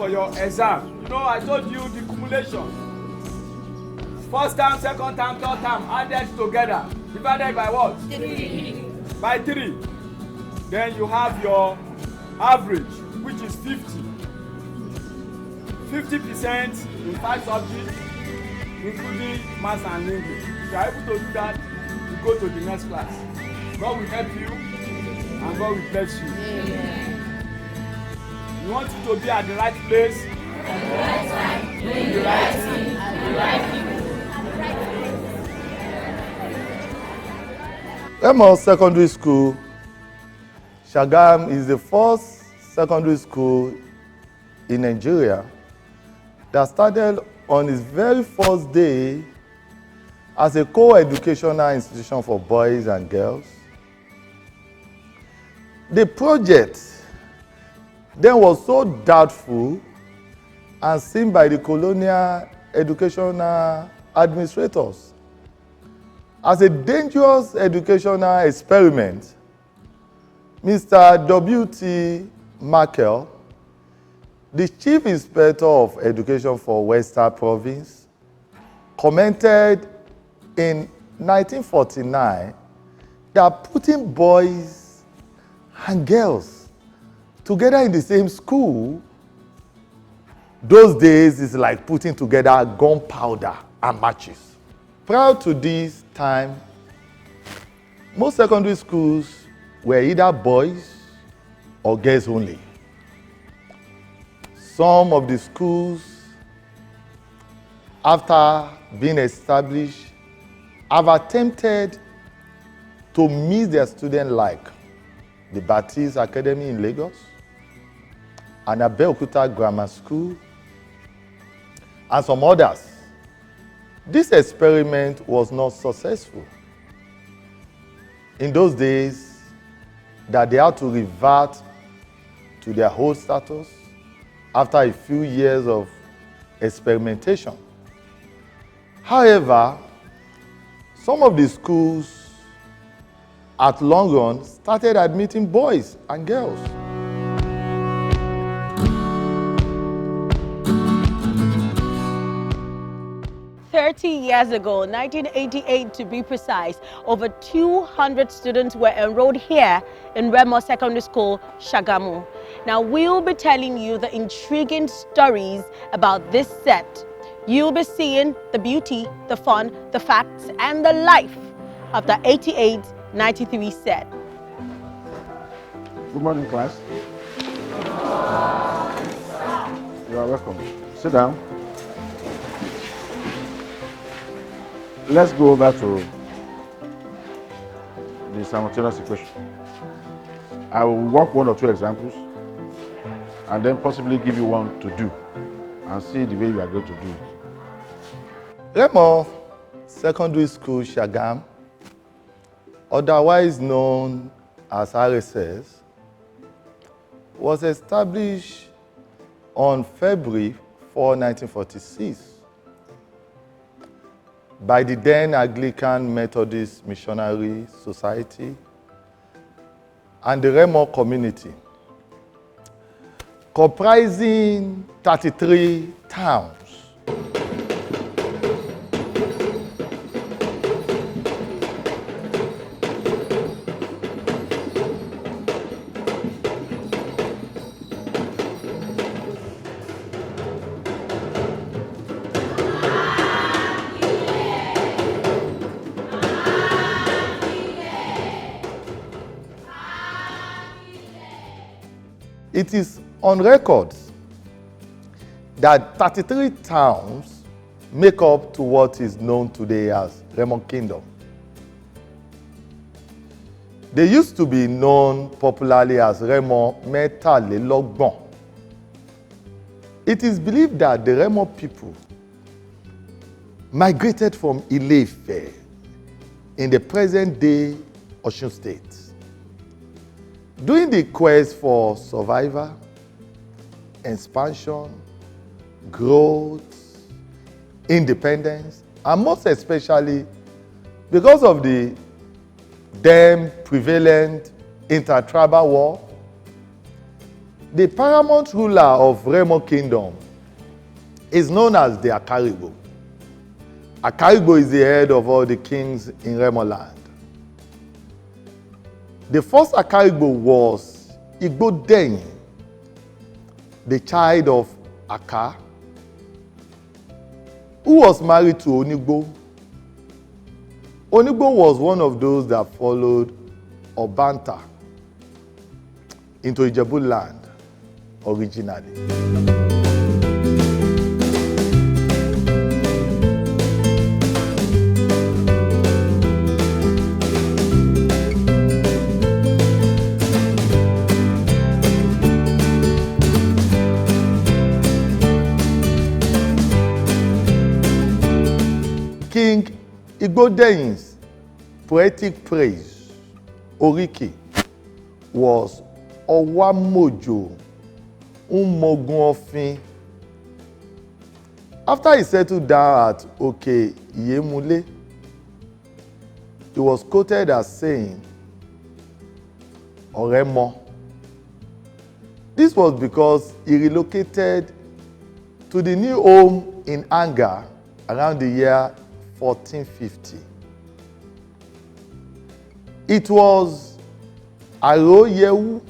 for your exam. You know, I told you the cumulation. First term, second term, third term added together. Divided by what? 3. By 3. Then you have your average, which is 50. 50% in 5 subjects, including maths and English. If you are able to do that, you go to the next class. God will help you and God will bless you. Amen. You want you to be at the right place, At the right time, doing the right thing, at the right people. Remo Secondary School, Shagam, is the first secondary school in Nigeria that started on its very first day as a co-educational institution for boys and girls. The project then was so doubtful and seen by the colonial educational administrators as a dangerous educational experiment. Mr. W.T. Markel, the Chief Inspector of Education for Western Province, commented in 1949 that putting boys and girls together in the same school, those days is like putting together gunpowder and matches. Prior to this time, most secondary schools were either boys or girls only. Some of the schools, after being established, have attempted to meet their students, like the Baptist Academy in Lagos, and Abeokuta Grammar School, and some others. This experiment was not successful. In those days, that they had to revert to their old status after a few years of experimentation. However, some of the schools at long run started admitting boys and girls. Years ago, 1988 to be precise, over 200 students were enrolled here in Remo Secondary School, Shagamu. Now we'll be telling you the intriguing stories about this set. You'll be seeing the beauty, the fun, the facts, and the life of the 88-93 set. Good morning, class. You are welcome. Sit down. Let's go over to the simultaneous equation. I will work 1 or 2 examples and then possibly give you one to do and see the way you are going to do it. Remo Secondary School, Shagam, otherwise known as RSS, was established on February 4, 1946 by the then Anglican Methodist Missionary Society and the Remo community, comprising 33 towns. It is on record that 33 towns make up to what is known today as Remo Kingdom. They used to be known popularly as Remo Metalelogbon. It is believed that the Remo people migrated from Ile-Ife in the present-day Osun State. During the quest for survival, expansion, growth, independence, and most especially because of the then prevalent intertribal war, The paramount ruler of Remo Kingdom is known as the Akaribo. Akaribo is the head of all the kings in Remo land. The first Akaribo was Igbodeyin, the child of Aka, who was married to Onigbo. Onigbo was one of those that followed Obanta into Ijebu land originally. King Igbodeyin's poetic praise, Oriki, was Owamojo Umogun Ofin. After he settled down at Oke Iyemule, he was quoted as saying, Oremo. This was because he relocated to the new home in Anga around the year 1450. It was Aroyewu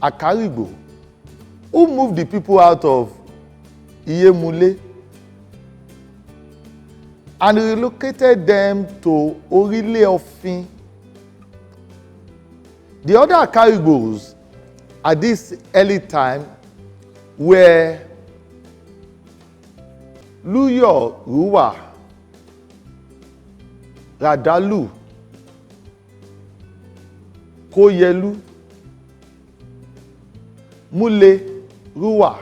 Akaribo who moved the people out of Iyemule and relocated them to Orile Ofin. The other Akaribos at this early time were Luyo Ruwa, Radalu, Koyelu, Mule Ruwa,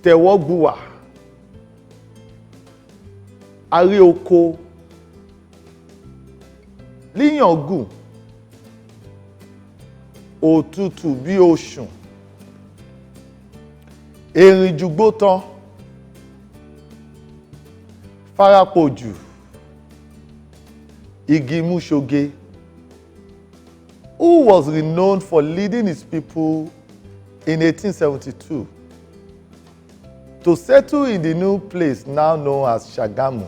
Tewogbuwa, Arioko, Liyangun, Òtútù bí Òṣùn, Erinjugbotan, Farapoju, Igimushoge, who was renowned for leading his people in 1872 to settle in the new place now known as Shagamu.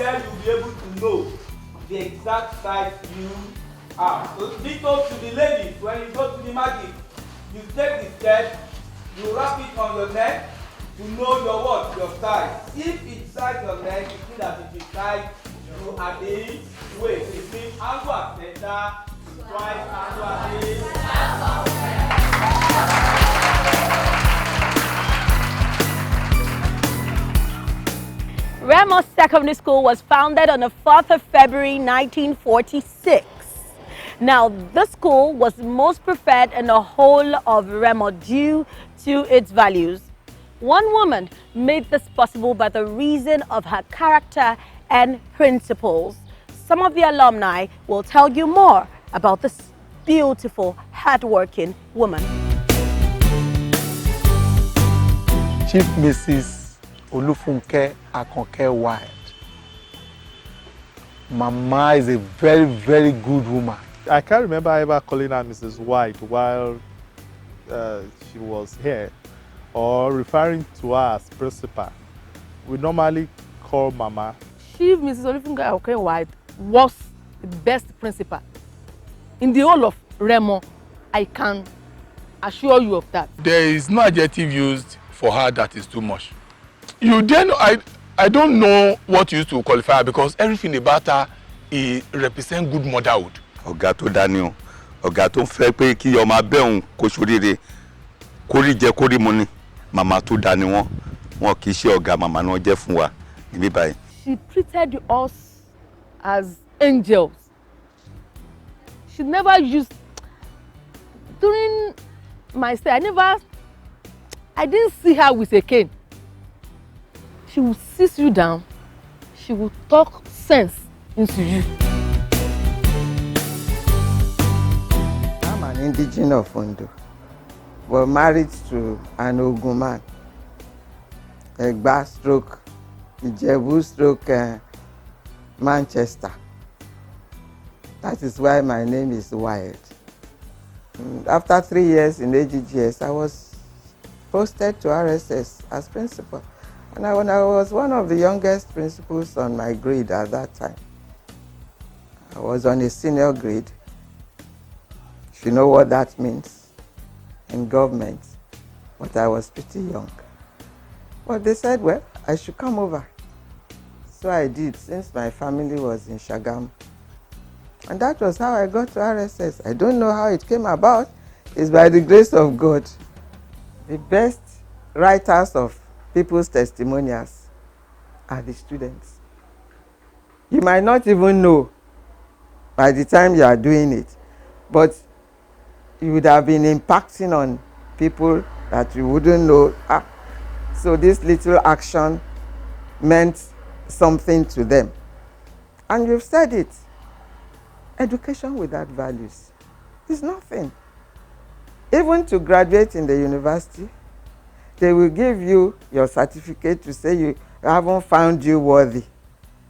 You'll be able to know the exact size you are. So this goes to the ladies. When you go to the market, you take the skirt, you wrap it on your neck to know your what, your size. If it's size your neck, it means that it is size you are the waist. It means angle at center, twice angle at the Remo Secondary School was founded on the 4th of February 1946. Now, this school was most preferred in the whole of Remo due to its values. One woman made this possible by the reason of her character and principles. Some of the alumni will tell you more about this beautiful, hardworking woman. Chief Mrs. Olufunke Akonke White. Mama is a very, very good woman. I can't remember ever calling her Mrs. White while she was here, or referring to her as principal. We normally call Mama. Chief Mrs. Olufunke Akonke White was the best principal in the whole of Remo. I can assure you of that. There is no adjective used for her that is too much. You then, I don't know what you used to qualify her because everything about her represents good motherhood. Ọ̀gá tó dání o, ọ̀gá tó fẹ́ pé kí ọmọ abẹ́ òun kó ṣoríire, kórí jẹ kórí mu ni, màmá tó dání wọn kì í ṣe ọ̀gá màmá ni wọ́n jẹ́ fún wa níbí báyìí. She treated us as angels. She never used, during I didn't see her with a cane. She will sit you down. She will talk sense into you. I'm an indigenous of Ondo, but married to an Ogun man. Egba stroke, Ijebu stroke, Manchester. That is why my name is Wild. After 3 years in AGGS, I was posted to RSS as principal. And when I was one of the youngest principals on my grade at that time. I was on a senior grade, if you know what that means, in government, but I was pretty young. But they said, well, I should come over. So I did, since my family was in Shagamu. And that was how I got to RSS. I don't know how it came about. It's by the grace of God. The best writers of people's testimonials are the students. You might not even know by the time you are doing it, but you would have been impacting on people that you wouldn't know. So this little action meant something to them. And you've said it. Education without values is nothing. Even to graduate in the university, they will give you your certificate to say you haven't found you worthy,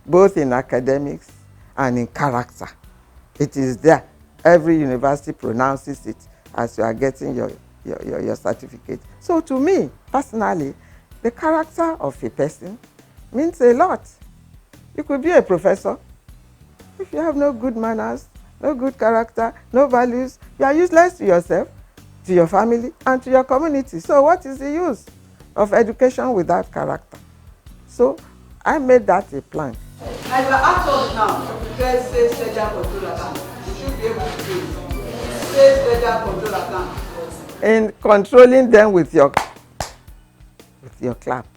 both in academics and in character. It is there. Every university pronounces it as you are getting your certificate. So to me, personally, the character of a person means a lot. You could be a professor. If you have no good manners, no good character, no values, you are useless to yourself, to your family, and to your community. So what is the use of education without character? So I made that a plan. As an actor now, prepare safe ledger control account. You should be able to do it. Safe ledger control account. In controlling them with your clap.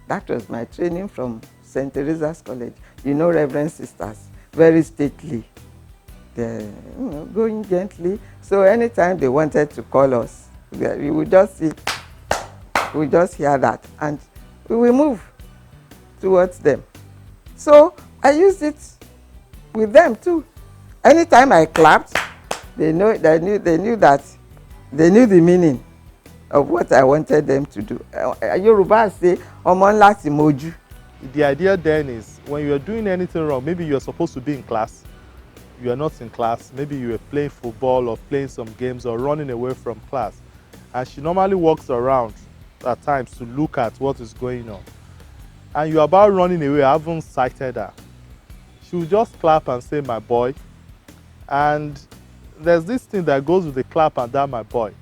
That was my training from St. Teresa's College. You know, Reverend Sisters, very stately. They're going gently. So anytime they wanted to call us, we would just see, we just hear that, and we will move towards them. So I used it with them too. Anytime I clapped, they knew the meaning of what I wanted them to do. Yoruba say, "Omo nla ti moju." The idea then is when you are doing anything wrong, maybe you are supposed to be in class, you are not in class, maybe you are playing football or playing some games or running away from class, and she normally walks around at times to look at what is going on, and you're about running away, I haven't sighted her. She will just clap and say, "My boy," and there's this thing that goes with the clap and that "my boy."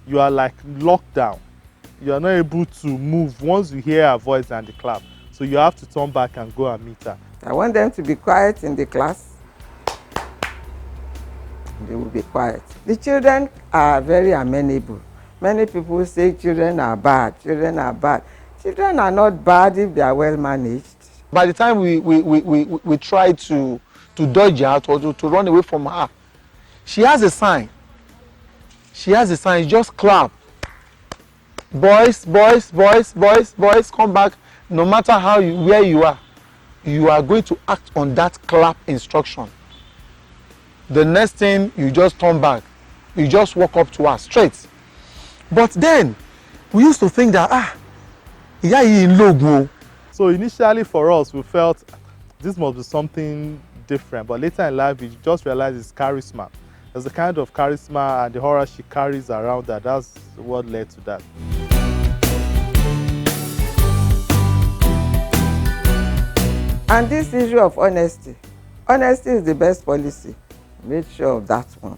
You are like locked down. You are not able to move once you hear her voice and the clap. So you have to turn back and go and meet her. I want them to be quiet in the class. They will be quiet. The children are very amenable. Many people say children are bad. Children are bad. Children are not bad if they are well managed. By the time we try to dodge out or to run away from her, she has a sign. She has a sign. Just clap. Boys, boys, boys, boys, boys, come back. No matter where you are going to act on that clap instruction. The next thing, you just turn back. You just walk up to her straight. But then, we used to think that, ìyá yìí ń lògùn o. So initially for us, we felt this must be something different. But later in life, we just realized it's charisma. There's a kind of charisma and the aura she carries around that. That's what led to that. And this issue of honesty. Honesty is the best policy. Make sure of that one.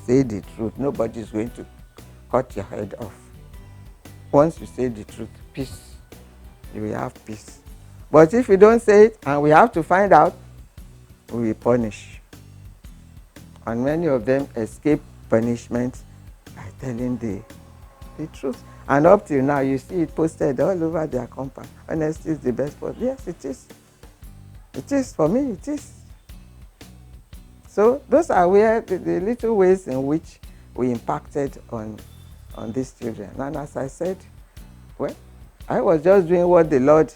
Say the truth. Nobody is going to cut your head off. Once you say the truth, peace. You will have peace. But if you don't say it and we have to find out, we will punish. And many of them escape punishment by telling the truth. And up till now, you see it posted all over their compound. Honesty is the best policy. Yes, it is. It is, for me, it is. So those are where the little ways in which we impacted on on these children. And as I said, well, I was just doing what the Lord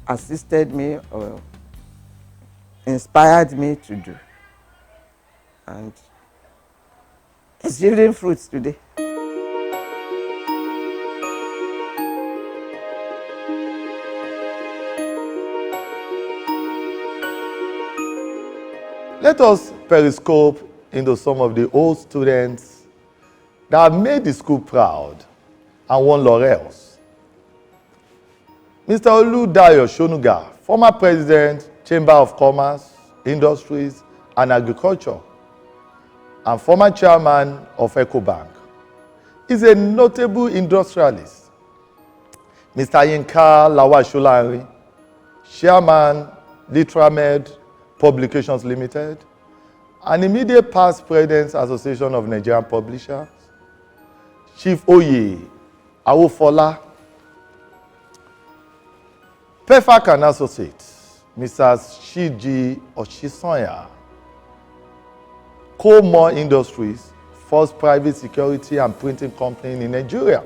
assisted me or inspired me to do. And it's yielding fruits today. Let us periscope into some of the old students that have made the school proud and won laurels. Mr. Oludayo Shonuga, former president, Chamber of Commerce, Industries and Agriculture, and former chairman of EcoBank, is a notable industrialist. Mr. Yinka Lawal-Sholanrin, chairman, Litramed Publications Limited, and immediate past President's Association of Nigerian Publishers, Chief Oye Awofola, Pefak and Associates, Mrs. Shiji Oshisonya, Comore Industries, first private security and printing company in Nigeria,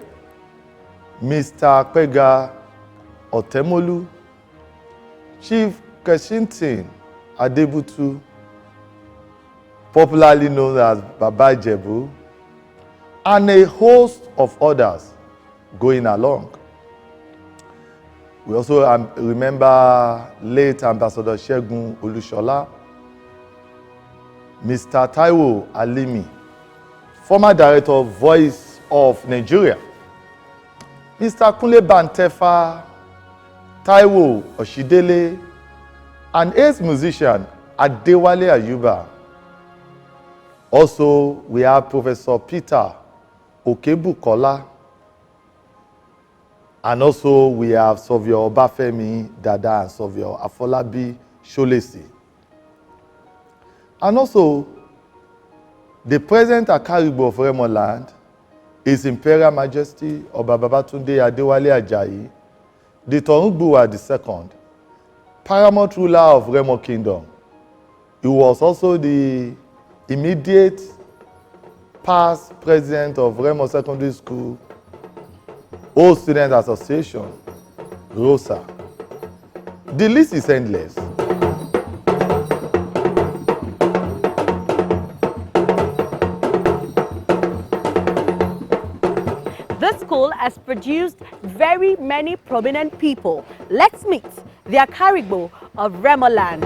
Mr. Pega Otemolu, Chief Keshintin Adebutu, popularly known as Baba Jebu, and a host of others going along. We also remember late Ambassador Segun Olushola, Mr. Taiwo Alimi, former director of Voice of Nigeria, Mr. Kunle Bantefa, Taiwo Oshidele, and ace musician Adewale Ayuba. Also, we have Professor Peter Okebukola, and also we have Sovio Obafemi Dada and Sovio Afolabi Sholesi. And also, the present Akaribo of Remo Land, His Imperial Majesty Oba Babatunde Adewale Ajayi, the Torungbuwa II, paramount ruler of Remo Kingdom. He was also the immediate past president of Remo Secondary School, Old Student Association, ROSA. The list is endless. This school has produced very many prominent people. Let's meet the Akarigbo of Remoland.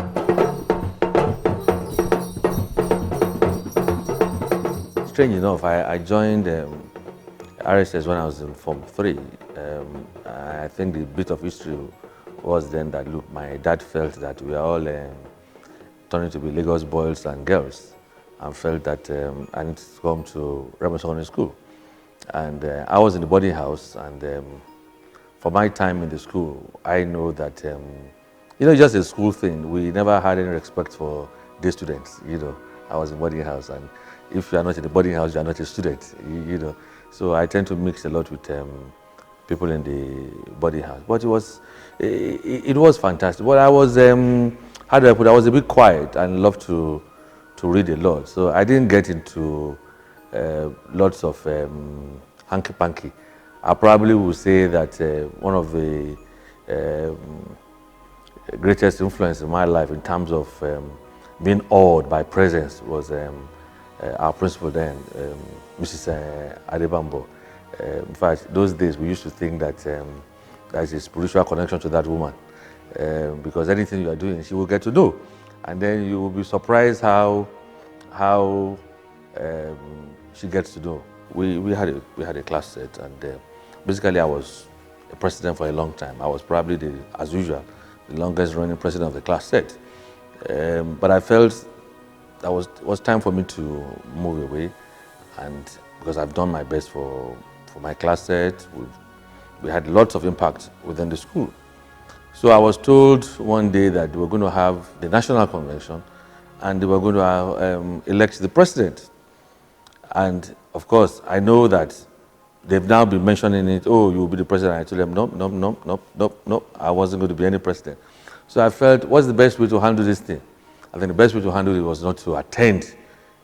Strange enough, I joined RSS when I was in Form 3. I think the bit of history was then that, look, my dad felt that we are all turning to be Lagos boys and girls, and felt that I need to come to Remo Secondary School. And I was in the boarding house, and for my time in the school, I know that, it's just a school thing. We never had any respect for day students, I was in boarding house, and if you are not in the boarding house, you are not a student, So I tend to mix a lot with people in the boarding house. But it was fantastic. But I was, how do I put it? I was a bit quiet and loved to read a lot. So I didn't get into lots of hanky-panky. I probably would say that one of the greatest influence in my life in terms of being awed by presence was our principal then, Mrs. Adebambo. In fact, those days we used to think that there's a spiritual connection to that woman, because anything you are doing, she will get to know, and then you will be surprised how she gets to know. We had a class set, and basically I was a president for a long time. I was probably as usual, the longest running president of the class set. But I felt that it was time for me to move away, and because I've done my best for my class set, we had lots of impact within the school. So I was told one day that they were going to have the national convention, and they were going to elect the president. And of course, I know that they've now been mentioning it, oh, you will be the president. I told them, no, I wasn't going to be any president. So I felt, what's the best way to handle this thing? I think the best way to handle it was not to attend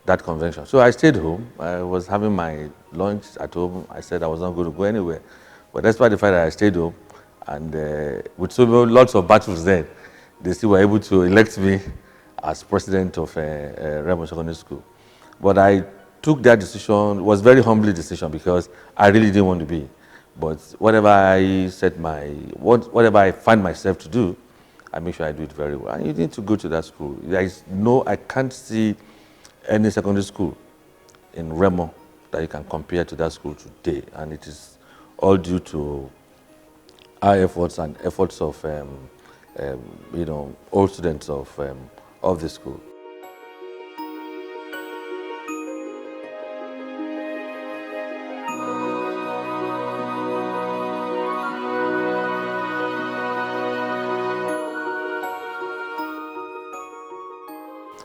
that convention. So I stayed home. I was having my lunch at home. I said I was not going to go anywhere. But despite the fact that I stayed home, and with lots of battles then, they still were able to elect me as president of Remo Secondary School. But I took that decision. It was a very humbling decision because I really didn't want to be. But whatever I whatever I find myself to do, I make sure I do it very well. And you need to go to that school. I can't see any secondary school in Remo that you can compare to that school today. And it is all due to our efforts and efforts of all students of the school.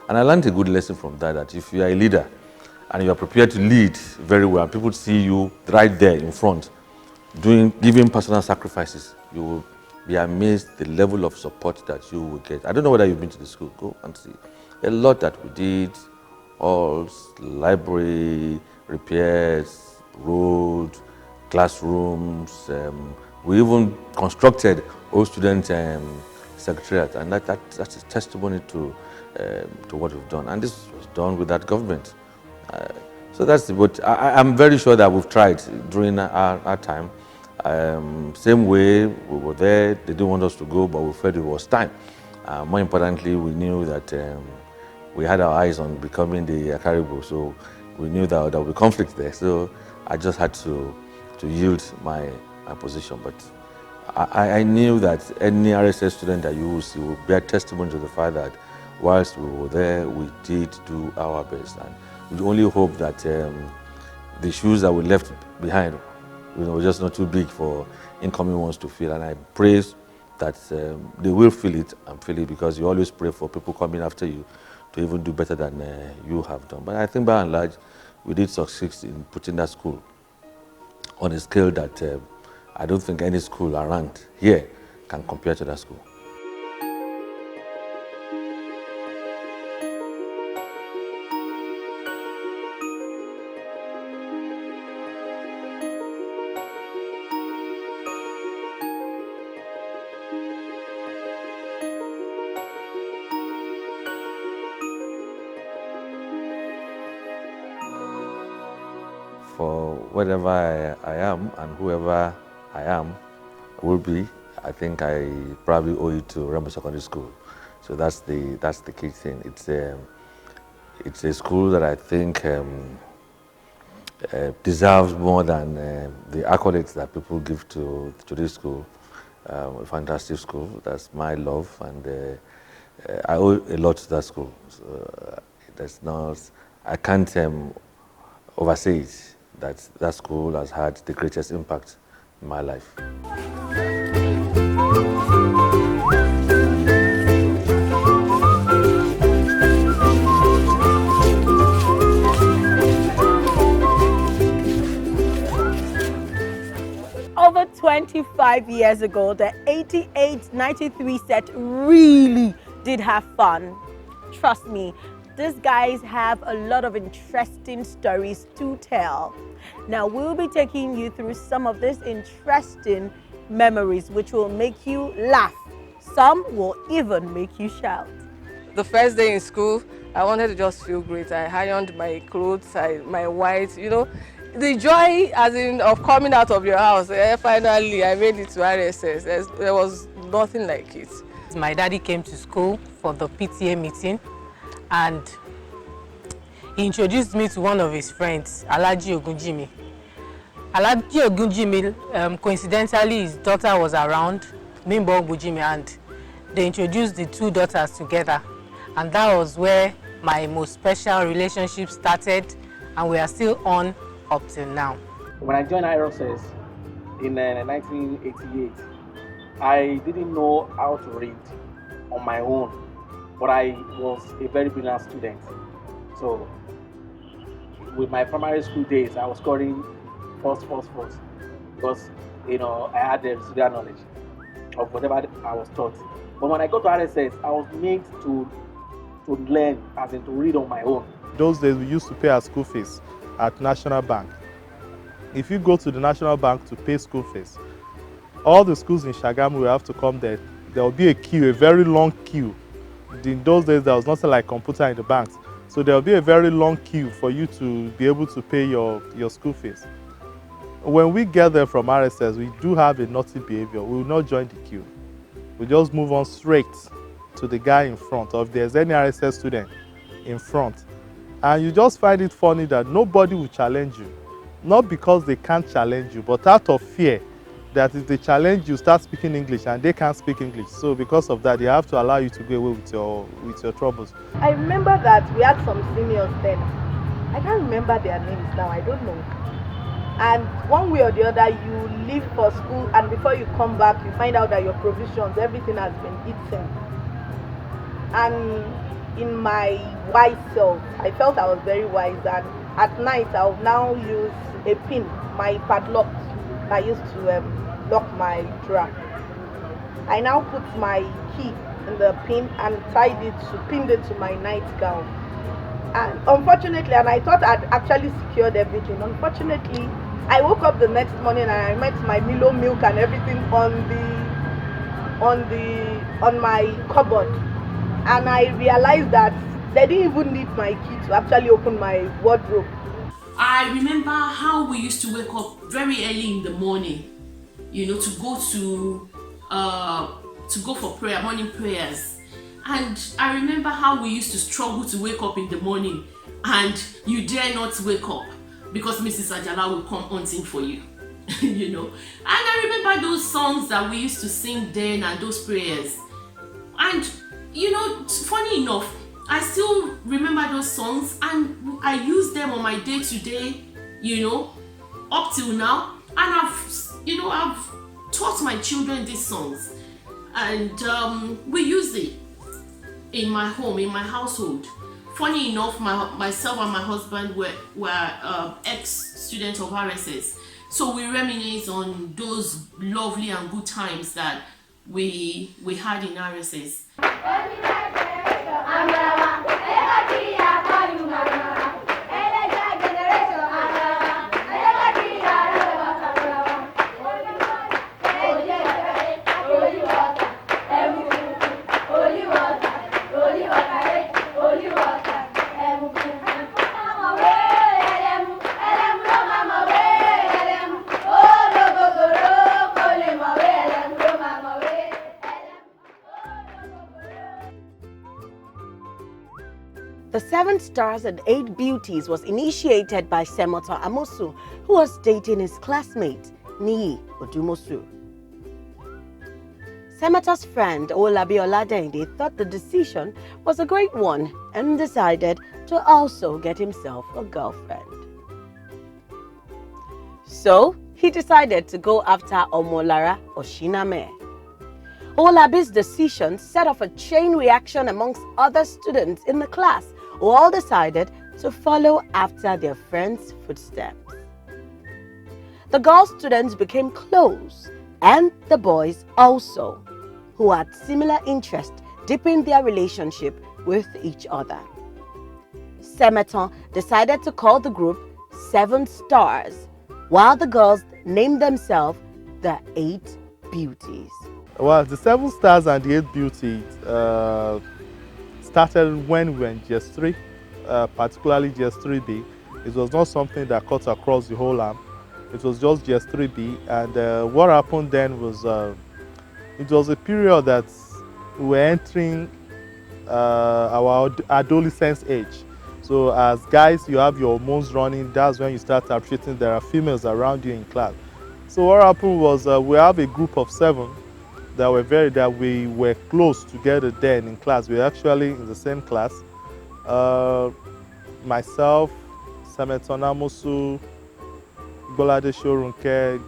And I learned a good lesson from that if you are a leader and you are prepared to lead very well, people see you right there in front, giving personal sacrifices, you will be amazed the level of support that you will get. I don't know whether you've been to the school, go and see. A lot that we did, halls, library, repairs, road, classrooms. We even constructed old student secretariat, and that's a testimony to what we've done. And this was done with that government. So that's what I'm very sure that we've tried during our time. Same way, we were there, they didn't want us to go, but we felt it was time. More importantly, we knew that we had our eyes on becoming the Caribou, so we knew that there would be conflict there. So I just had to yield my position. But I knew that any RSS student that you will see will bear testimony to the fact that whilst we were there, we did do our best. And we only hope that the shoes that we left behind were just not too big for incoming ones to fill. And I pray that they will feel it and feel it, because you always pray for people coming after you to even do better than you have done. But I think by and large, we did succeed in putting that school on a scale that I don't think any school around here can compare to that school. For whatever I am and whoever I am, will be, I think I probably owe it to Remo Secondary School. So that's the key thing. It's a school that I think deserves more than the accolades that people give to this school. A fantastic school. That's my love, and I owe a lot to that school. So I can't oversay it. That school has had the greatest impact in my life. Over 25 years ago, the 88-93 set really did have fun. Trust me, these guys have a lot of interesting stories to tell. Now, we'll be taking you through some of these interesting memories which will make you laugh. Some will even make you shout. The first day in school, I wanted to just feel great. I ironed my clothes, my white, the joy of coming out of your house. Finally, I made it to RSS. There was nothing like it. My daddy came to school for the PTA meeting, and he introduced me to one of his friends, Alaji Ogunjimi. Alaji Ogunjimi, coincidentally, his daughter was around, Mimbo Ogunjimi, and they introduced the two daughters together. And that was where my most special relationship started, and we are still on up till now. When I joined RSS in 1988, I didn't know how to read on my own, but I was a very brilliant student. So with my primary school days, I was scoring first, because I had the residual knowledge of whatever I was taught. But when I got to RSS, I was made to learn, as in to read on my own. those days we used to pay our school fees at National Bank. If you go to the National Bank to pay school fees, all the schools in Shagamu will have to come there. There will be a queue, a very long queue. In those days, there was nothing like computer in the banks. So there will be a very long queue for you to be able to pay your school fees. When we get there from RSS, we do have a naughty behavior. We will not join the queue. We just move on straight to the guy in front, or if there's any RSS student in front. And you just find it funny that nobody will challenge you. Not because they can't challenge you, but out of fear that if they challenge you, start speaking English, and they can't speak English. So because of that, they have to allow you to go away with your troubles. I remember that we had some seniors then. I can't remember their names now, I don't know. And one way or the other, you leave for school, and before you come back, you find out that your provisions, everything has been eaten. And in my wise self, I felt I was very wise, and at night I would now use a pin, my padlock I used to lock my drawer. I now put my key in the pin and pinned it to my nightgown. And unfortunately, and I thought I'd actually secured everything. Unfortunately, I woke up the next morning and I met my Milo milk and everything on my cupboard. And I realized that they didn't even need my key to actually open my wardrobe. I remember how we used to wake up very early in the morning, to go for prayer, morning prayers. And I remember how we used to struggle to wake up in the morning, and you dare not wake up because Mrs. Ajala will come hunting for you, And I remember those songs that we used to sing then and those prayers. And, funny enough, I still remember those songs, and I use them on my day-to-day, up till now. And I've taught my children these songs, and we use it in my home, in my household. Funny enough, myself and my husband were ex-students of RSS, so we reminisce on those lovely and good times that we had in RSS. The 7 Stars and 8 Beauties was initiated by Senator Amosu, who was dating his classmate, Niyi Odumosu. Senator's friend Olabi Oladende thought the decision was a great one and decided to also get himself a girlfriend. So he decided to go after Omolara Oshiname. Olabi's decision set off a chain reaction amongst other students in the class, who all decided to follow after their friends' footsteps. The girl students became close, and the boys also, who had similar interests, deepened their relationship with each other. Semeton decided to call the group 7 Stars, while the girls named themselves the 8 Beauties. Well, the 7 Stars and the 8 Beauties started when we were in GS3, particularly GS3B. It was not something that cut across the whole arm. It was just GS3B, and what happened then was it was a period that we were entering our adolescence age. So as guys, you have your hormones running. That's when you start appreciating there are females around you in class. So what happened was we have a group of 7 that we were close together then in class. We were actually in the same class. Myself, Semeton Amosu, Bolade Shorunke,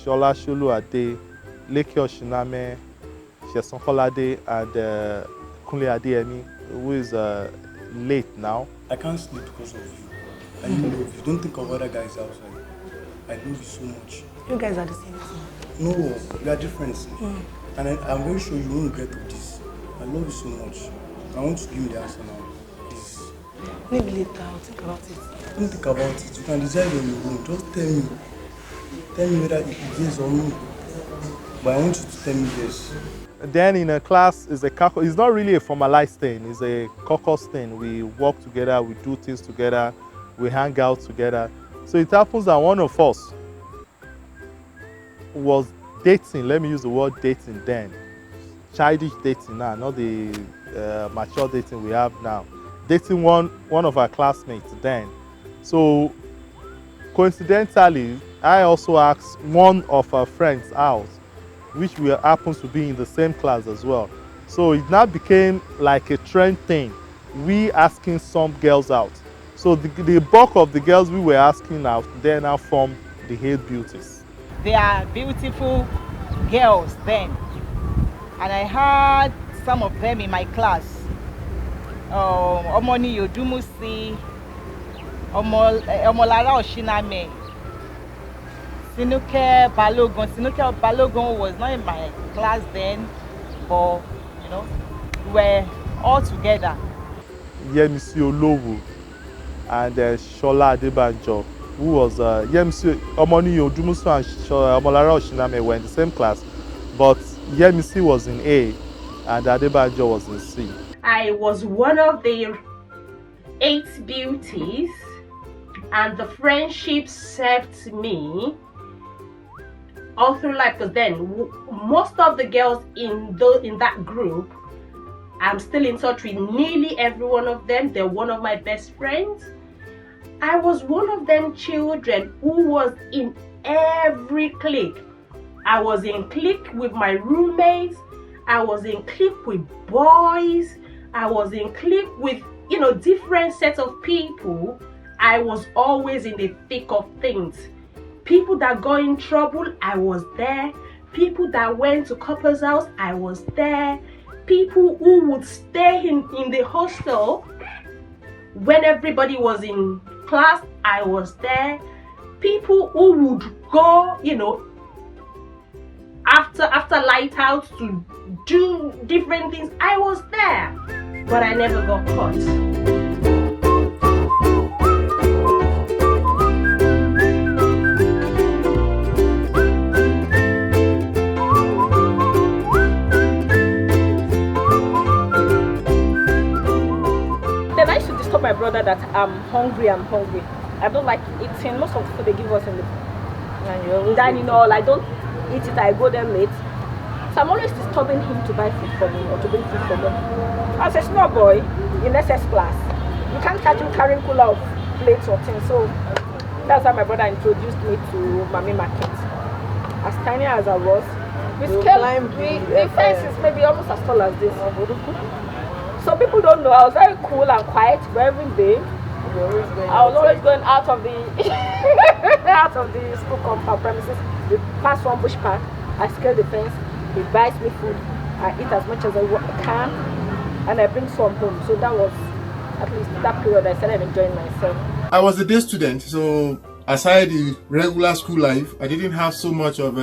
Shola Shulu Ade, Leke Oshiname, Sheson Kolade, and Kunle Adeyemi, who is late now. I can't sleep because of you. I love you. Don't think of other guys outside. I love you so much. You guys are the same thing. No, we are different. And I'm very sure you won't get to this. I love you so much. I want to give me the answer now. Please. Maybe later I'll think about it. Don't think about it. You can decide on your own. Just tell me. Tell me whether it is yes or no. But I want you to tell me yes. Then in a class is a caucus. It's not really a formalized thing. It's a caucus thing. We work together. We do things together. We hang out together. So it happens that one of us was dating. Let me use the word dating then. Childish dating now, not the mature dating we have now. Dating one of our classmates then. So coincidentally, I also asked one of our friends out, which happens to be in the same class as well. So it now became like a trend thing, we asking some girls out. So the bulk of the girls we were asking out, they now form the Hate Beauties. They are beautiful girls then. And I had some of them in my class. Omoni Yodumusi, Omolara Oshiname, Sinuke Balogun. Sinuke Balogun was not in my class then, but you know, we were all together. Yemisi Olowu and Shola Adebanjo, who was Yemisi Omoni Yodumusi and Omolara Oshiname were in the same class, but Yemisi was in A and Adebanjo was in C. I was one of the 8 beauties, and the friendship served me all through life, because then most of the girls in that group, I'm still in touch with nearly every one of them. They're one of my best friends. I was one of them children who was in every clique. I was in clique with my roommates. I was in clique with boys. I was in clique with, you know, different sets of people. I was always in the thick of things. People that got in trouble, I was there. People that went to couple's house, I was there. People who would stay in the hostel when everybody was in class, I was there. People who would go, you know, after light out to do different things, I was there. But I never got caught. Then I used to disturb my brother that I'm hungry. I don't like eating. Most of the food they give us in the dining hall, I don't eat it. I go there late. So I'm always disturbing him to buy food for me or to bring food for me. As a small boy in SS class, you can't catch him carrying cooler of plates or things. So that's how my brother introduced me to Mami Market. As tiny as I was, we scaled the fences maybe almost as tall as this. So people don't know I was very cool and quiet, but every day I was always going out of the school compound premises. We pass one bush park, I scale the fence, he buys me food, I eat as much as I can, and I bring some home. So that was, at least that period, I started enjoying myself. I was a day student, so aside the regular school life, I didn't have so much of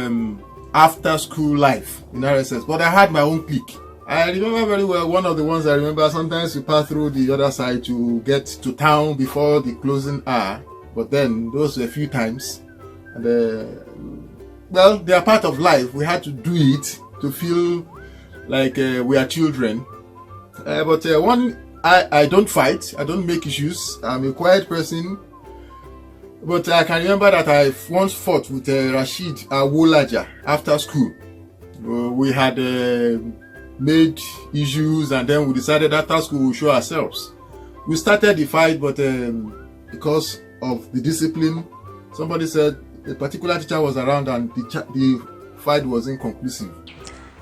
after school life in RSS, but I had my own clique. I remember very well, one of the ones I remember, sometimes we pass through the other side to get to town before the closing hour, but then those were a few times. And well, they are part of life. We had to do it to feel like we are children. But I don't fight, I don't make issues, I'm a quiet person. But I can remember that I once fought with Rashid Awolaja after school. We had made issues, and then we decided after school we would show ourselves. We started the fight, but because of the discipline, somebody said a particular teacher was around and the fight was inconclusive.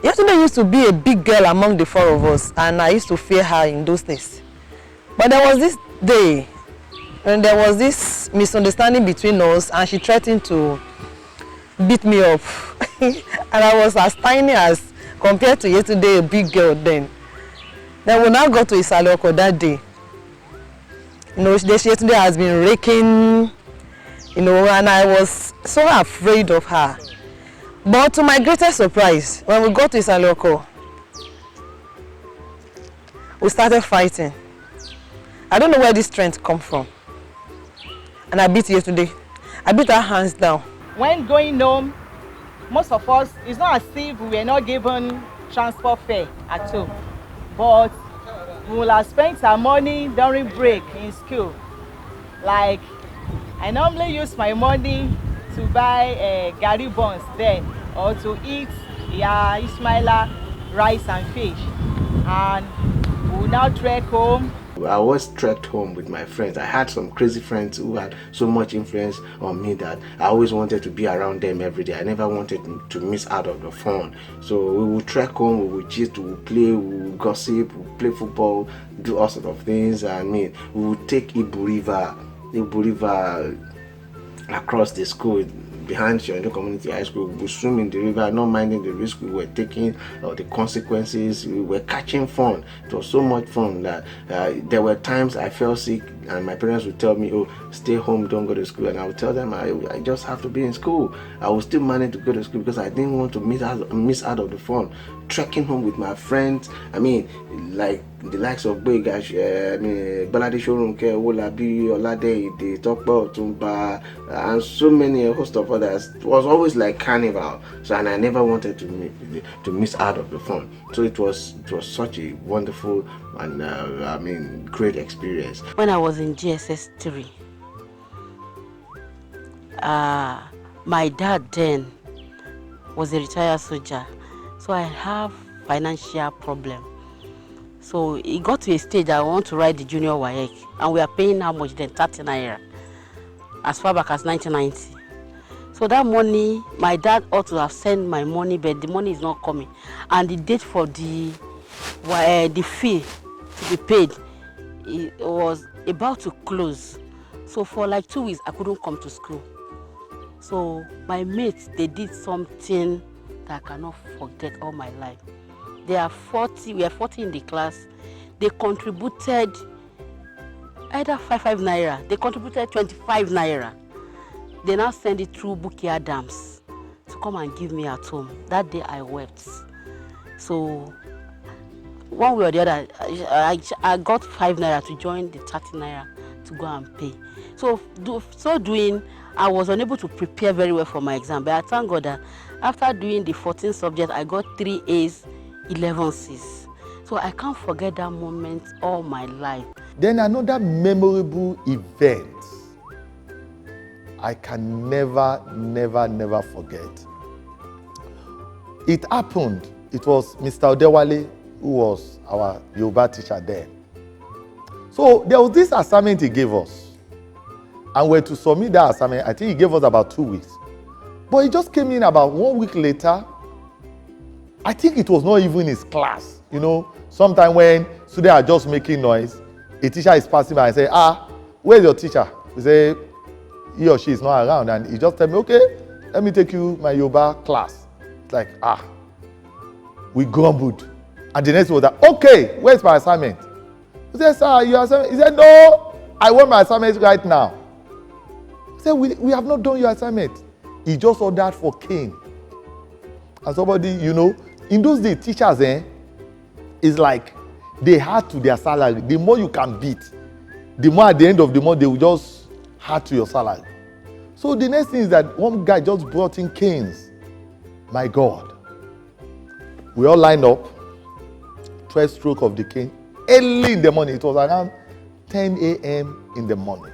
Yesterday used to be a big girl among the 4 of us, and I used to fear her in those days. But there was this day, and there was this misunderstanding between us, and she threatened to beat me up. And I was as tiny as, compared to yesterday, a big girl then. Then we now got to Isaloko that day. You know, yesterday has been raking, you know, and I was so afraid of her. But to my greatest surprise, when we got to Isaloko, we started fighting. I don't know where this strength come from. And I beat yesterday. I beat her hands down. When going home, most of us, it's not as if we were not given transport fare at home, but we will have spent our money during break in school. Like, I normally use my money to buy gari buns then, or to eat Ismaila rice and fish. And we will now trek home. I always trekked home with my friends. I had some crazy friends who had so much influence on me that I always wanted to be around them every day. I never wanted to miss out of the fun. So we would trek home, we would gist, we would play, we would gossip, we would play football, do all sorts of things. I mean, we would take Ibu River across the school. Behind Shondo Community High School, we would swim in the river, not minding the risk we were taking or the consequences. We were catching fun. It was so much fun that there were times I felt sick and my parents would tell me, oh, stay home, don't go to school. And I would tell them, I just have to be in school. I would still manage to go to school because I didn't want to miss out of the fun. Trekking home with my friends, I mean, like the likes of Boygash, Baladi Showroom, Wolabi, Olade, the Tokbo, Tumba, and so many, a host of others. It was always like carnival. So, and I never wanted to miss out of the fun. So it was such a wonderful and great experience. When I was in GSS 3, my dad then was a retired soldier, so I have financial problem. So it got to a stage I want to write the junior WAEC, and we are paying how much then? 30 naira, as far back as 1990. So that money, my dad ought to have sent my money, but the money is not coming, and the date for the fee to be paid, it was about to close. So for like 2 weeks I couldn't come to school. So my mates, they did something that I cannot forget all my life. We are 40 in the class. They contributed either 5 naira. They contributed 25 naira. They now send it through Buki Adams to come and give me at home. That day I wept. So one way or the other, I got 5 naira to join the 30 naira to go and pay. So doing, I was unable to prepare very well for my exam. But I thank God that after doing the 14 subjects, I got 3 A's, 11 C's. So I can't forget that moment all my life. Then another memorable event I can never forget. It happened. It was Mr. Odewale who was our Yoruba teacher then. So there was this assignment he gave us. And we had to submit that assignment. I think he gave us about 2 weeks. But he just came in about 1 week later. I think it was not even his class. You know, sometimes when students are just making noise, a teacher is passing by and say, where's your teacher? We say, he or she is not around. And he just tell me, okay, let me take you my Yoruba class. It's like, we grumbled. And the next was that, okay, where's my assignment? He said, sir, your assignment? He said, no, I want my assignment right now. He said, we have not done your assignment. He just ordered for cane. And somebody, you know, in those days, teachers, is like they add to their salary. The more you can beat, the more at the end of the month, they will just add to your salary. So the next thing is that one guy just brought in canes. My God. We all lined up, 12 stroke of the cane, early in the morning. It was around 10 a.m. in the morning.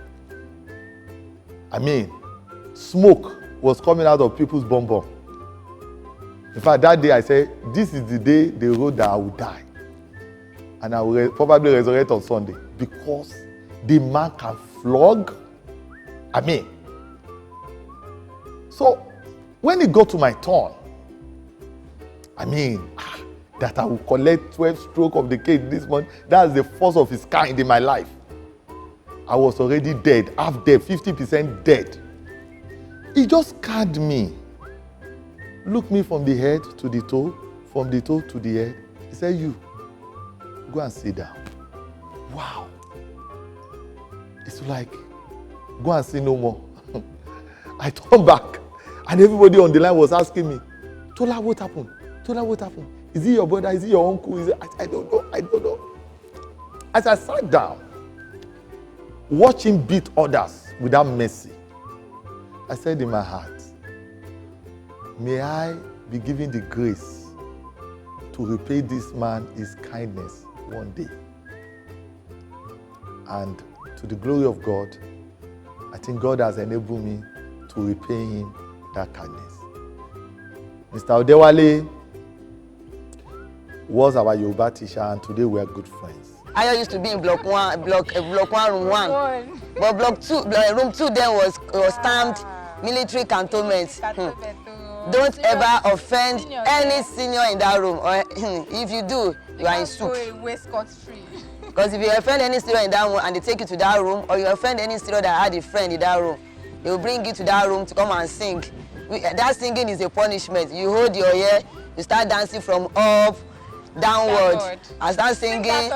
I mean, smoke was coming out of people's bum bum. In fact, that day I said, this is the day they wrote that I will die. And I will probably resurrect on Sunday. Because the man can flog. I mean. So, when it got to my turn, I mean, that I will collect 12 strokes of the cane this month, that's the first of its kind in my life. I was already dead, half dead, 50% dead. He just carried me. Looked me from the head to the toe, from the toe to the head. He said, you, go and sit down. Wow. It's like, go and see no more. I turned back, and everybody on the line was asking me, Tola, what happened? Tola, what happened? Is he your brother? Is he your uncle? I don't know. As I sat down, watch him beat others without mercy. I said in my heart, may I be given the grace to repay this man his kindness one day. And to the glory of God, I think God has enabled me to repay him that kindness. Mr. Odewale was our Yoruba teacher, and today we are good friends. I used to be in block 1, room 1. But room 2 then was stamped military cantonment. Don't ever offend any senior in that room. Or if you do, you are in soup. Because if you offend any senior in that room and they take you to that room, or you offend any senior that had a friend in that room, they will bring you to that room to come and sing. That singing is a punishment. You hold your ear, you start dancing from up, downward. I start singing,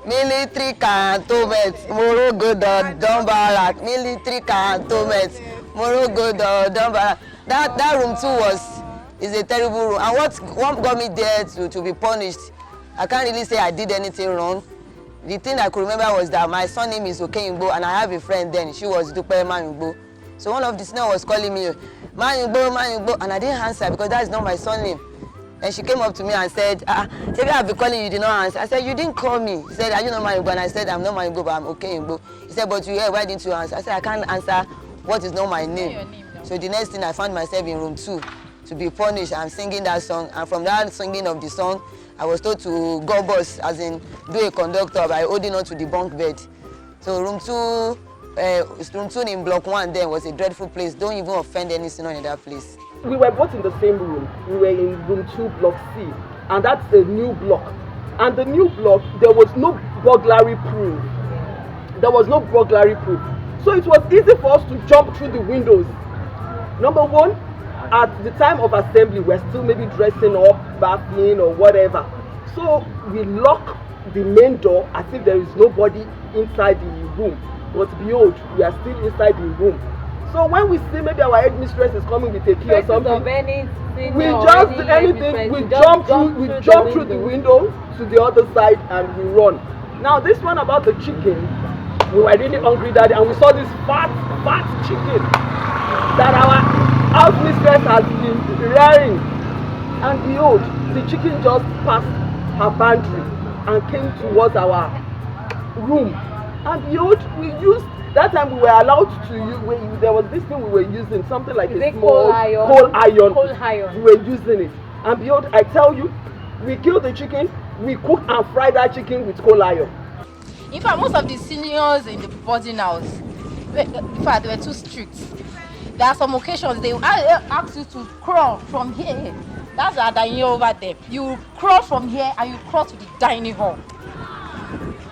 military cantonment, Morogodo, Dumbarak, military cantonment, Morogodo, Dumbarak. That room too is a terrible room. And what got me there to be punished, I can't really say I did anything wrong. The thing I could remember was that my son name is Okeyingbo, and I have a friend then, she was Dupe Mayungbo. So one of the seniors was calling me, Mayungbo, and I didn't answer because that is not my son name. And she came up to me and said, Maybe I've been calling you, did not answer. I said, you didn't call me. He said, are you not Mayungbo? And I said, I'm not Mayungbo, but I'm Okeyingbo. He said, but you here, why didn't you answer? I said, I can't answer what is not my name. So the next thing I found myself in room 2 to be punished. I'm singing that song, and from that singing of the song, I was told to go bus, as in do a conductor by holding on to the bunk bed. So room 2 in block 1 then was a dreadful place. Don't even offend any senior in that place. We were both in the same room. We were in room 2, block C, and that's a new block. And the new block, there was no burglary proof. There was no burglary proof. So it was easy for us to jump through the windows. Number one, at the time of assembly, we're still maybe dressing up, bathing or whatever. So we lock the main door as if there is nobody inside the room. But behold, we are still inside the room. So when we see maybe our headmistress is coming with a key or something, we just do anything, we jump through the window to the other side and we run. Now this one about the chicken, we were really hungry that day and we saw this fat chicken that our house mistress has been rearing. And behold, the chicken just passed her boundary and came towards our room. And behold, we used, that time we were allowed to use, there was this thing we were using, something like a small coal iron. We were using it. And behold, I tell you, we killed the chicken, we cooked and fried that chicken with coal iron. In fact, most of the seniors in the boarding house, in fact, they were too strict. There are some occasions they will ask you to crawl from here. That's our dining over there. You crawl from here and you crawl to the dining hall.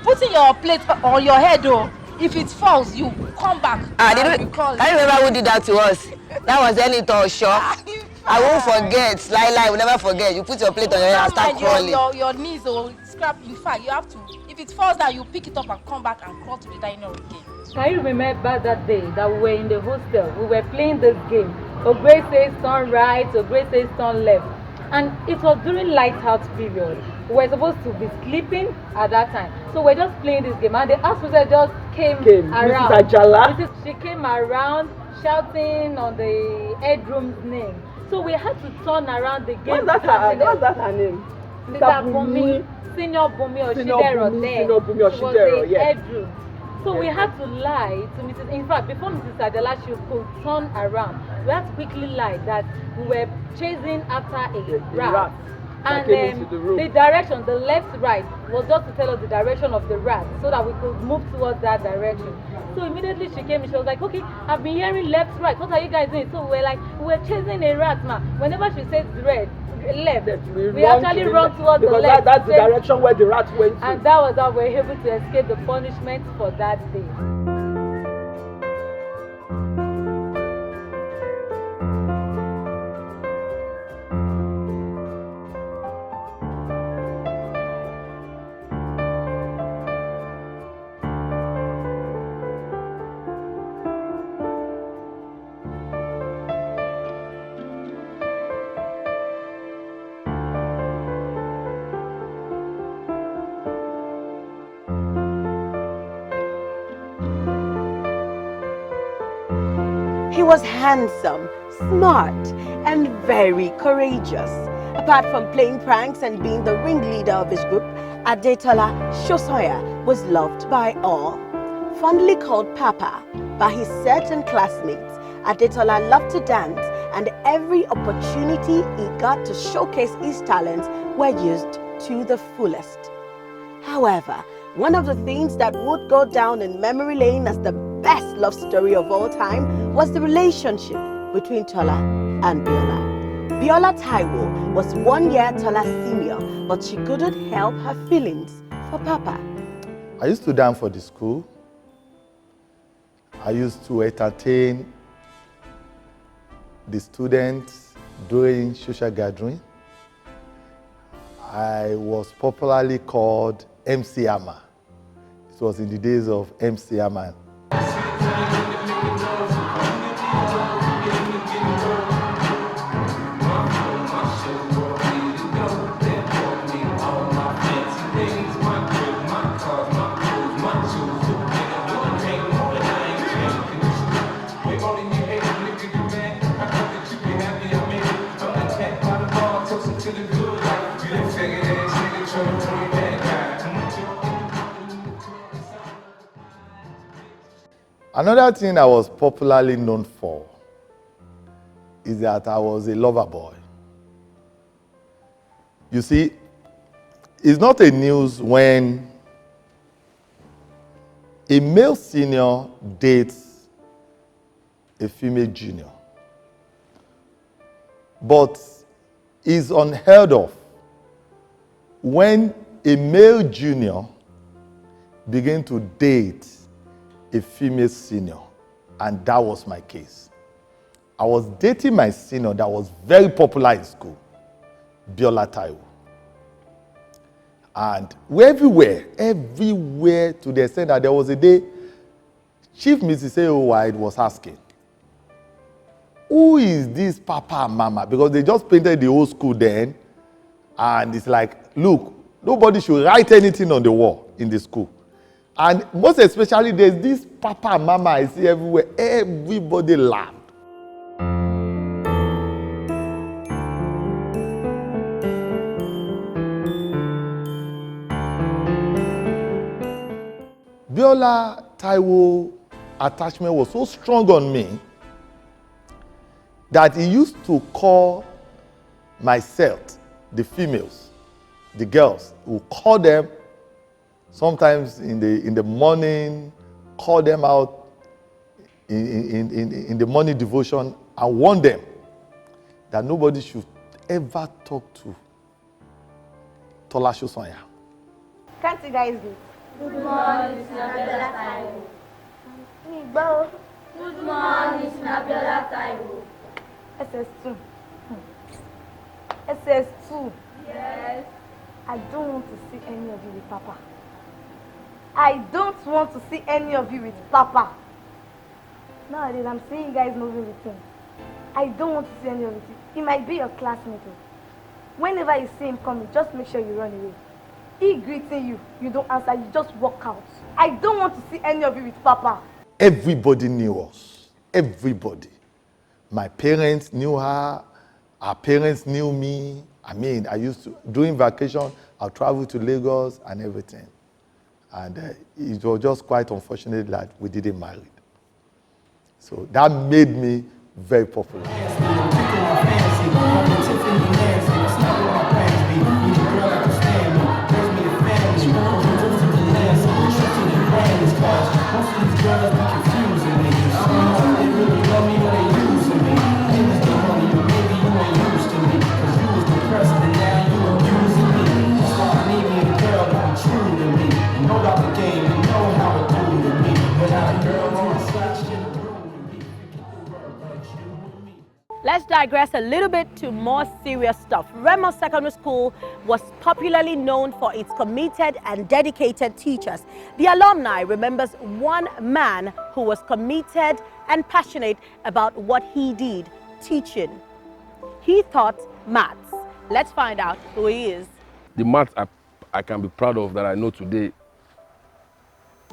Putting your plate on your head though, if it falls, you come back. I remember who did that to us. That was Elito Shaw. I won't forget. Lie, will never forget. You put your plate on your head and start crawling. Your knees will scrap. In fact, you have to, if it falls down, you pick it up and come back and crawl to the dining hall again. Can you remember that day that we were in the hostel? We were playing this game. Ogre says turn right, Ogre says turn left. And it was during light out period. We were supposed to be sleeping at that time. So we're just playing this game. And the house mistress just came around. Mrs. Ajala. She came around shouting on the headroom's name. So we had to turn around the game. What's that her name? Sister Bumi. Senior Bumi or Shidero there. Senior Bumi or Shidero, yes. Headroom. So we had to lie to Mrs. In fact, before Mrs. Adela she could turn around, we had to quickly lie that we were chasing after a rat. And the direction, the left, right, was just to tell us the direction of the rat so that we could move towards that direction. So immediately she came and she was like, okay, I've been hearing left, right. What are you guys doing? So we're like, we're chasing a rat, ma. Whenever she says left, we actually run towards the left. That's the direction where the rat went to. And that was how we were able to escape the punishment for that day. He was handsome, smart, and very courageous. Apart from playing pranks and being the ringleader of his group, Adetola Shosoya was loved by all. Fondly called Papa by his certain classmates, Adetola loved to dance, and every opportunity he got to showcase his talents were used to the fullest. However, one of the things that would go down in memory lane as the best love story of all time was the relationship between Tola and Biola. Biola Taiwo was 1 year Tola's senior, but she couldn't help her feelings for Papa. I used to dance for the school. I used to entertain the students during social gathering. I was popularly called MC Hammer. It was in the days of MC Hammer. Another thing I was popularly known for is that I was a lover boy. You see, it's not a news when a male senior dates a female junior. But it's unheard of when a male junior begins to date a female senior, and that was my case. I was dating my senior that was very popular in school, Biola Taiwo. And we're everywhere to the extent that there was a day, Chief Mrs. A.O. White was asking, who is this Papa and Mama? Because they just painted the old school then, and it's like, look, nobody should write anything on the wall in the school. And most especially, there's this Papa and Mama I see everywhere. Everybody laughed. Biola Taiwo attachment was so strong on me that he used to call myself, the females, the girls, he would call them sometimes in the morning, call them out in the morning devotion and warn them that nobody should ever talk to Tola Shosoya. Can't you guys do? Good morning, Snabiola Taiwo. Good morning, Snabiola Taiwo. SS2. SS2. Yes. I don't want to see any of you with Papa. I don't want to see any of you with Papa. Nowadays, I'm seeing you guys moving with him. I don't want to see any of you. He might be your classmate. Whenever you see him coming, just make sure you run away. He greeting you, you don't answer, you just walk out. I don't want to see any of you with Papa. Everybody knew us. Everybody. My parents knew her. Our parents knew me. I mean, I used to, during vacation, I'll travel to Lagos and everything. And it was just quite unfortunate that we didn't marry. So that made me very popular. Let's digress a little bit to more serious stuff. Remo Secondary School was popularly known for its committed and dedicated teachers. The alumni remembers one man who was committed and passionate about what he did, teaching. He taught maths. Let's find out who he is. The maths I can be proud of that I know today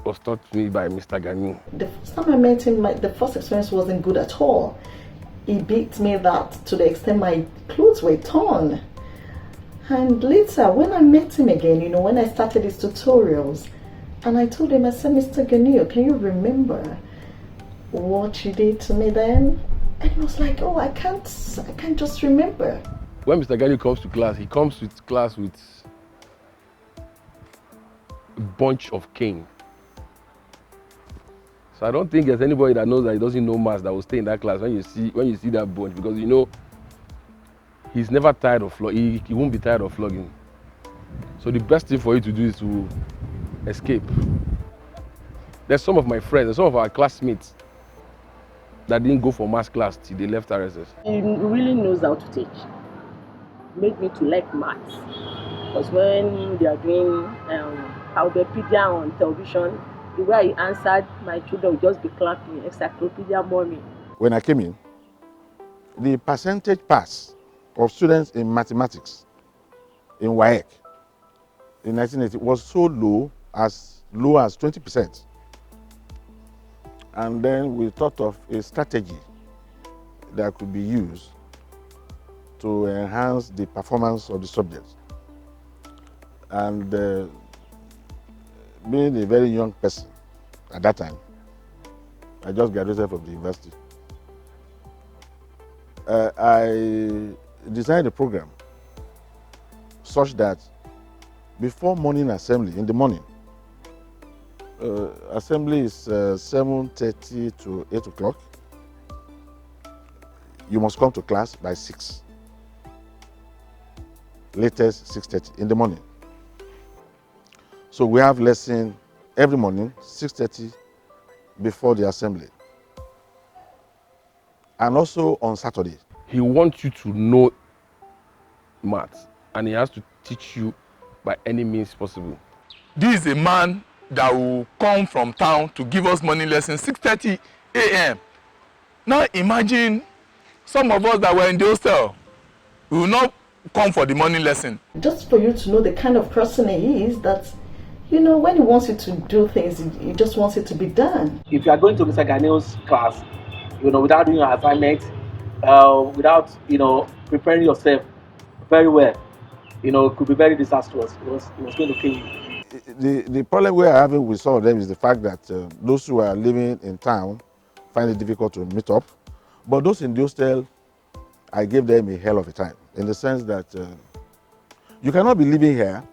was taught to me by Mr. Gani. The first time I met him, the first experience wasn't good at all. He beat me that to the extent my clothes were torn. And later, when I met him again, you know, when I started his tutorials, and I told him, I said, Mr. Ganio, can you remember what you did to me then? And he was like, oh, I can't just remember. When Mr. Gani comes to class, he comes with class with a bunch of cane. So I don't think there's anybody that knows that he doesn't know maths that will stay in that class when you see that bunch, because you know he's never tired of flogging. He won't be tired of flogging. So the best thing for you to do is to escape. There's some of my friends, there's some of our classmates that didn't go for maths class till they left RSS. He really knows how to teach. Made me to like maths. Because when they are doing Albepedia on television, the way I answered, my children would just be clapping, encyclopedia mommy. When I came in, the percentage pass of students in mathematics in WAEC in 1980 was so low as 20%. And then we thought of a strategy that could be used to enhance the performance of the subjects. And being a very young person at that time, I just graduated from the university. I designed a program such that before morning assembly, in the morning, assembly is 7:30 to 8 o'clock. You must come to class by 6. Latest 6:30 in the morning. So we have lesson every morning, 6:30 before the assembly. And also on Saturday. He wants you to know maths, and he has to teach you by any means possible. This is a man that will come from town to give us morning lessons 6:30 a.m. Now imagine some of us that were in the hostel, we will not come for the morning lesson. Just for you to know the kind of person he is, that, you know, when he wants you to do things, he just wants it to be done. If you are going to Mr. Ganil's class, you know, without doing your assignment, without, you know, preparing yourself very well, you know, it could be very disastrous. It was going to kill you. The problem we are having with some of them is the fact that those who are living in town find it difficult to meet up. But those in the hostel, I gave them a hell of a time, in the sense that you cannot be living here,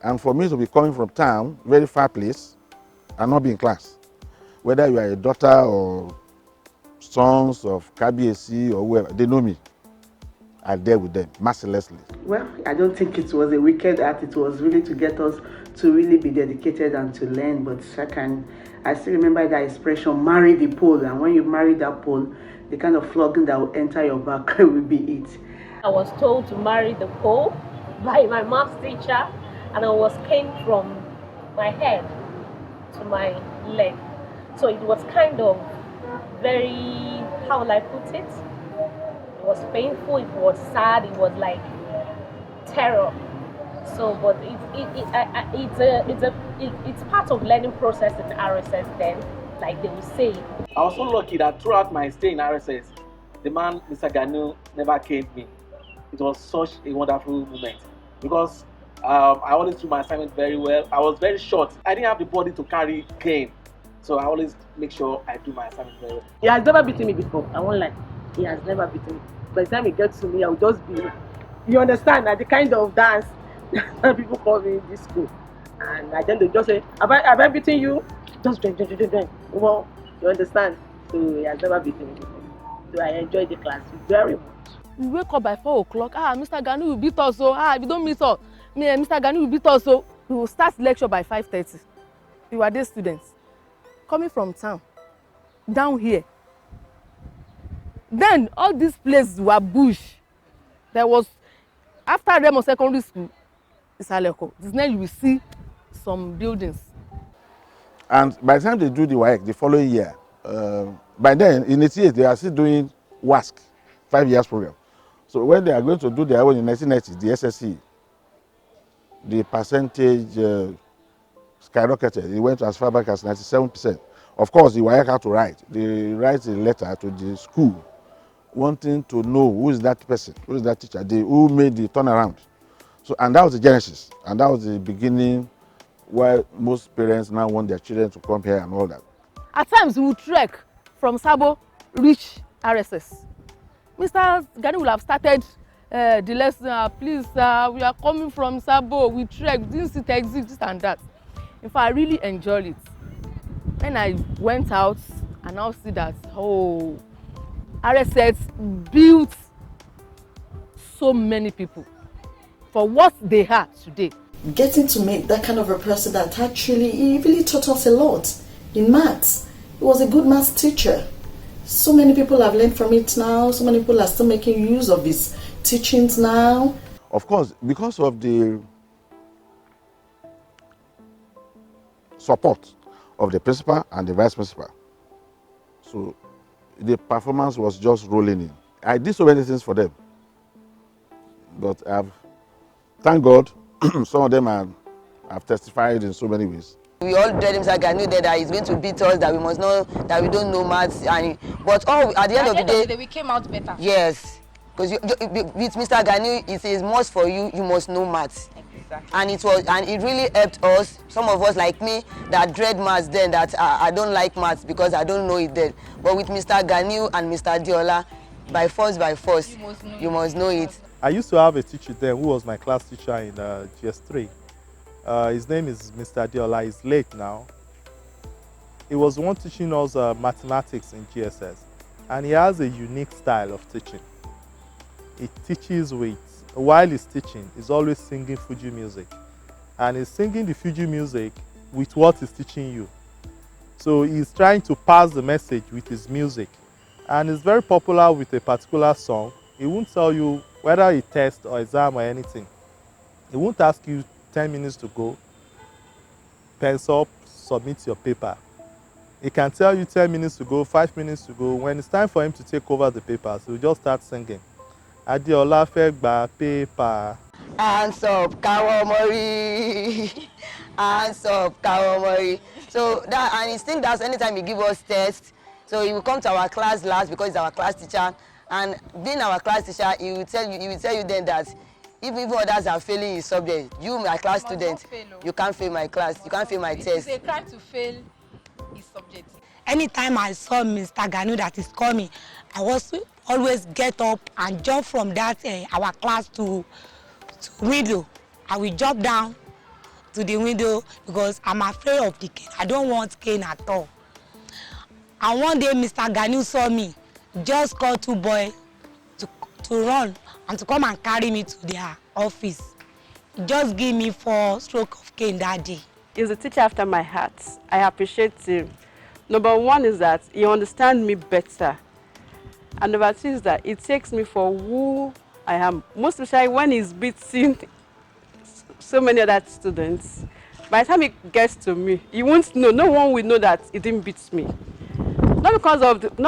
and for me to be coming from town, very far place, and not be in class. Whether you are a daughter or sons of KBAC or whoever, they know me. I deal with them mercilessly. Well, I don't think it was a wicked act. It was really to get us to really be dedicated and to learn. But I still remember that expression, marry the pole. And when you marry that pole, the kind of flogging that will enter your back will be it. I was told to marry the pole by my maths teacher, and I was caned from my head to my leg. So it was kind of very, how will I put it? It was painful, it was sad, it was like terror. So, but it's part of learning process in RSS then, like they will say. I was so lucky that throughout my stay in RSS, the man, Mr. Ganu, never caned me. It was such a wonderful moment because I always do my assignment very well. I was very short. I didn't have the body to carry cane. So I always make sure I do my assignment very well. He has never beaten me before, I won't lie. He has never beaten me. By the time he gets to me, I'll just be, you understand, that the kind of dance that people call me in this school. And then they just say, have I beaten you? Just drink. Well, you understand? So he has never beaten me before. So I enjoy the class very much. We wake up by 4 o'clock. Mr. Ganu will beat us. So, if you don't meet us, Mr. Ganu will beat us. So, we will start lecture by 5:30. We were day students coming from town, down here. Then all these places were bush. There was, after Remo Secondary School, Isaleko. This night you will see some buildings. And by the time they do the WAEC the following year, by then in 88 they are still doing WASC, 5 years program. So when they are going to do their own in 1990, the SSC, the percentage skyrocketed. It went as far back as 97%. Of course, the WAEC had to write. They write a letter to the school wanting to know who is that person, who is that teacher, who made the turnaround. So, and that was the genesis, and that was the beginning why most parents now want their children to come here and all that. At times, we will trek from Sabo, reach RSS. Mr. Gani will have started the lesson, please, we are coming from Sabo, we trek, didn't it exist, this and that. In fact, I really enjoyed it. Then I went out and now see that, oh, RSS built so many people for what they are today. Getting to meet that kind of a person that actually, he really taught us a lot in maths. He was a good maths teacher. So many people have learned from it now. So many people are still making use of his teachings now. Of course, because of the support of the principal and the vice principal, so the performance was just rolling in. I did so many things for them, but thank God, some of them have testified in so many ways. We all dread Mr. Gani that he's going to beat us, that we must know that we don't know maths, but at the end of the day, we came out better. Yes, because with Mr. Gani, it says must for you, you must know maths. Exactly. And it really helped us. Some of us like me that dread maths then, that I don't like maths because I don't know it then. But with Mr. Gani and Mr. Diola, by force, you must know it. I used to have a teacher then who was my class teacher in GS3. His name is Mr. Diola. He's late now. He was the one teaching us mathematics in GSS. And he has a unique style of teaching. He teaches while he's teaching, he's always singing Fuji music. And he's singing the Fuji music with what he's teaching you. So he's trying to pass the message with his music. And he's very popular with a particular song. He won't tell you whether it's test or exam or anything. He won't ask you 10 minutes to go, pencil up, submit your paper. He can tell you 10 minutes to go, 5 minutes to go. When it's time for him to take over the papers, he'll just start singing. Adiola fẹ́ gba paper. Hands up, Kawamori. Hands up, Kawamori. So and he thinks that anytime he give us tests, so he will come to our class last because he's our class teacher. And being our class teacher, he will tell you then that if others are failing his subject, you, my class student, you can't fail my class, you can't fail my test. It's a crime to fail his subject. Anytime I saw Mr. Ganu that is coming, I was always get up and jump from that our class to window. I will jump down to the window because I'm afraid of the cane. I don't want cane at all. And one day Mr. Ganu saw me, just called two boys to run and to come and carry me to their office. Just give me 4 strokes of cane that day. He's a teacher after my heart. I appreciate him. Number one is that he understands me better. And number 2 is that it takes me for who I am. Most especially when he's beating so many other students. By the time he gets to me, he won't know. No one will know that he didn't beat me. Not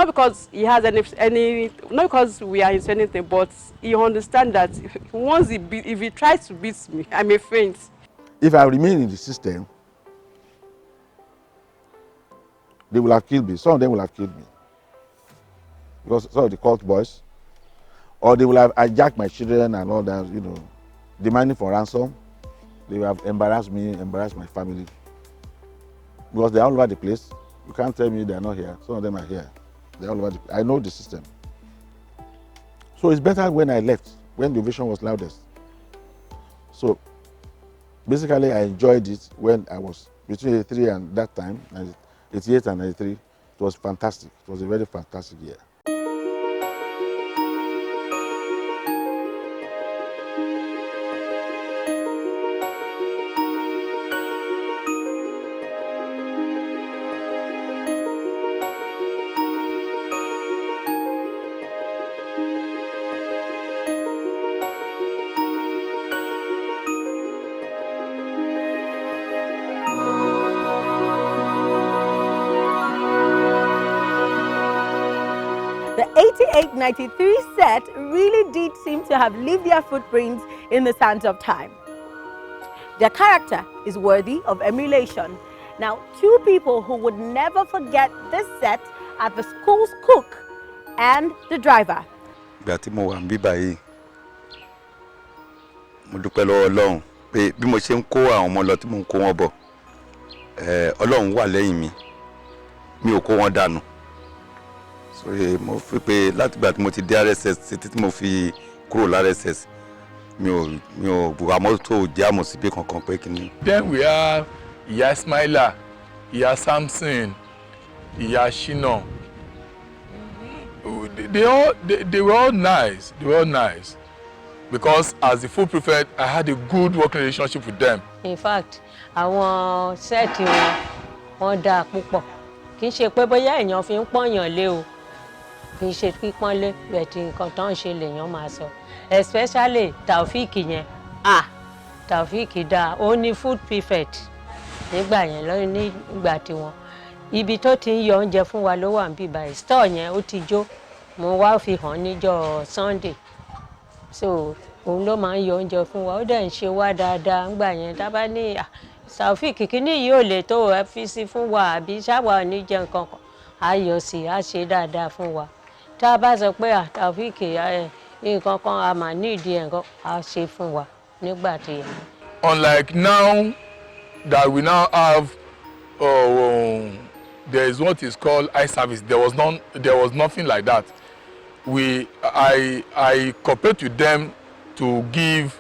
because he has any, not because we are into anything, but he understands that if he tries to beat me, I may faint. If I remain in the system, they will have killed me. Some of them will have killed me. Because some of the cult boys, or they will have hijacked my children and all that, demanding for ransom. They will have embarrassed me, embarrassed my family. Because they're all over the place. You can't tell me they're not here. Some of them are here. They're all over the place. I know the system. So it's better when I left, when the ovation was loudest. So basically I enjoyed it when I was between 83 and that time, 88 and 93. It was fantastic. It was a very fantastic year. The 88-93 set really did seem to have left their footprints in the sands of time. Their character is worthy of emulation. Now, two people who would never forget this set are the school's cook and the driver. Ìgbà tí mo wà níbí báyìí, mo dúpẹ́ lọ́wọ́ Ọlọ́run pé bí mo ṣe ń kó àwọn ọmọ lọ tí mo ń kó wọn bọ̀, Ọlọ́run wà lẹ́yìn mi, mi ò kó wọn dànù. So mo fi pé láti ìgbà tí mo ti dé RSS títí tí mo fi kúrò l'RSS, mi ò buwa mọ́tò jẹ́ àmọ̀ síbí kankan pé kíní. Then we have Ìyá Ismaila, Ìyá Samson, Ìyá Shina. They were all nice. They were all nice. Because as the full prefect, I had a good working relationship with them. In fact, àwọn sẹ́ẹ̀tì wọn dáa púpọ̀. Kì í ṣe pé bóyá èèyàn fi ń pọ́nyàn lé o. Kì í ṣe pípọ́nlé bẹ̀tì nǹkan tó ń ṣe lèèyàn máa sọ. Especially Taofik yẹn. Taofik dáa. Ó ní food prefect nígbà yẹn lọ́yìn nígbà tiwọn. Ibi tó ti ń yọ oúnjẹ fún wa ló wà níbí báyìí. Store yẹn ó ti jó. Mo wá fi hàn níjọ́ Sunday. So òun ló máa ń yọ oúnjẹ fún wa. Ó dẹ̀ ń ṣe wá dáadáa nígbà yẹn. Tá bá ní Taofik kíní yìí ò lè tó ẹ fi sí fún wa àbí ṣáwa ní jẹ nǹkan kan. A yọ sí a ṣe dáadáa fún wa. Tá a bá sọ pé Taofik nǹkan kan a máa ní ìdí ẹ̀ nǹkan a ṣe fún wa nígbà tí yẹn. Unlike now that we now have there is what is called eye service. There was nothing like that. I cooperate with them to give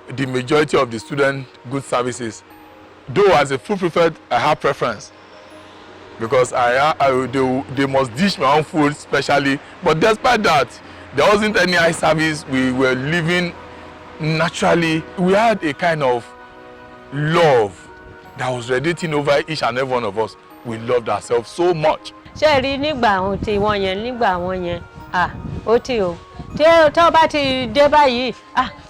the majority of the students good services. Though as a full prefect, I have preference because they must dish my own food specially. But despite that, there wasn't any eye service. We were living naturally. We had a kind of love that was radiating over each and every one of us. We loved ourselves so much. Ṣé rí nígbà àwọn tí wọ́n yẹn nígbà àwọn yẹn ó tí o tí ó bá ti dé báyìí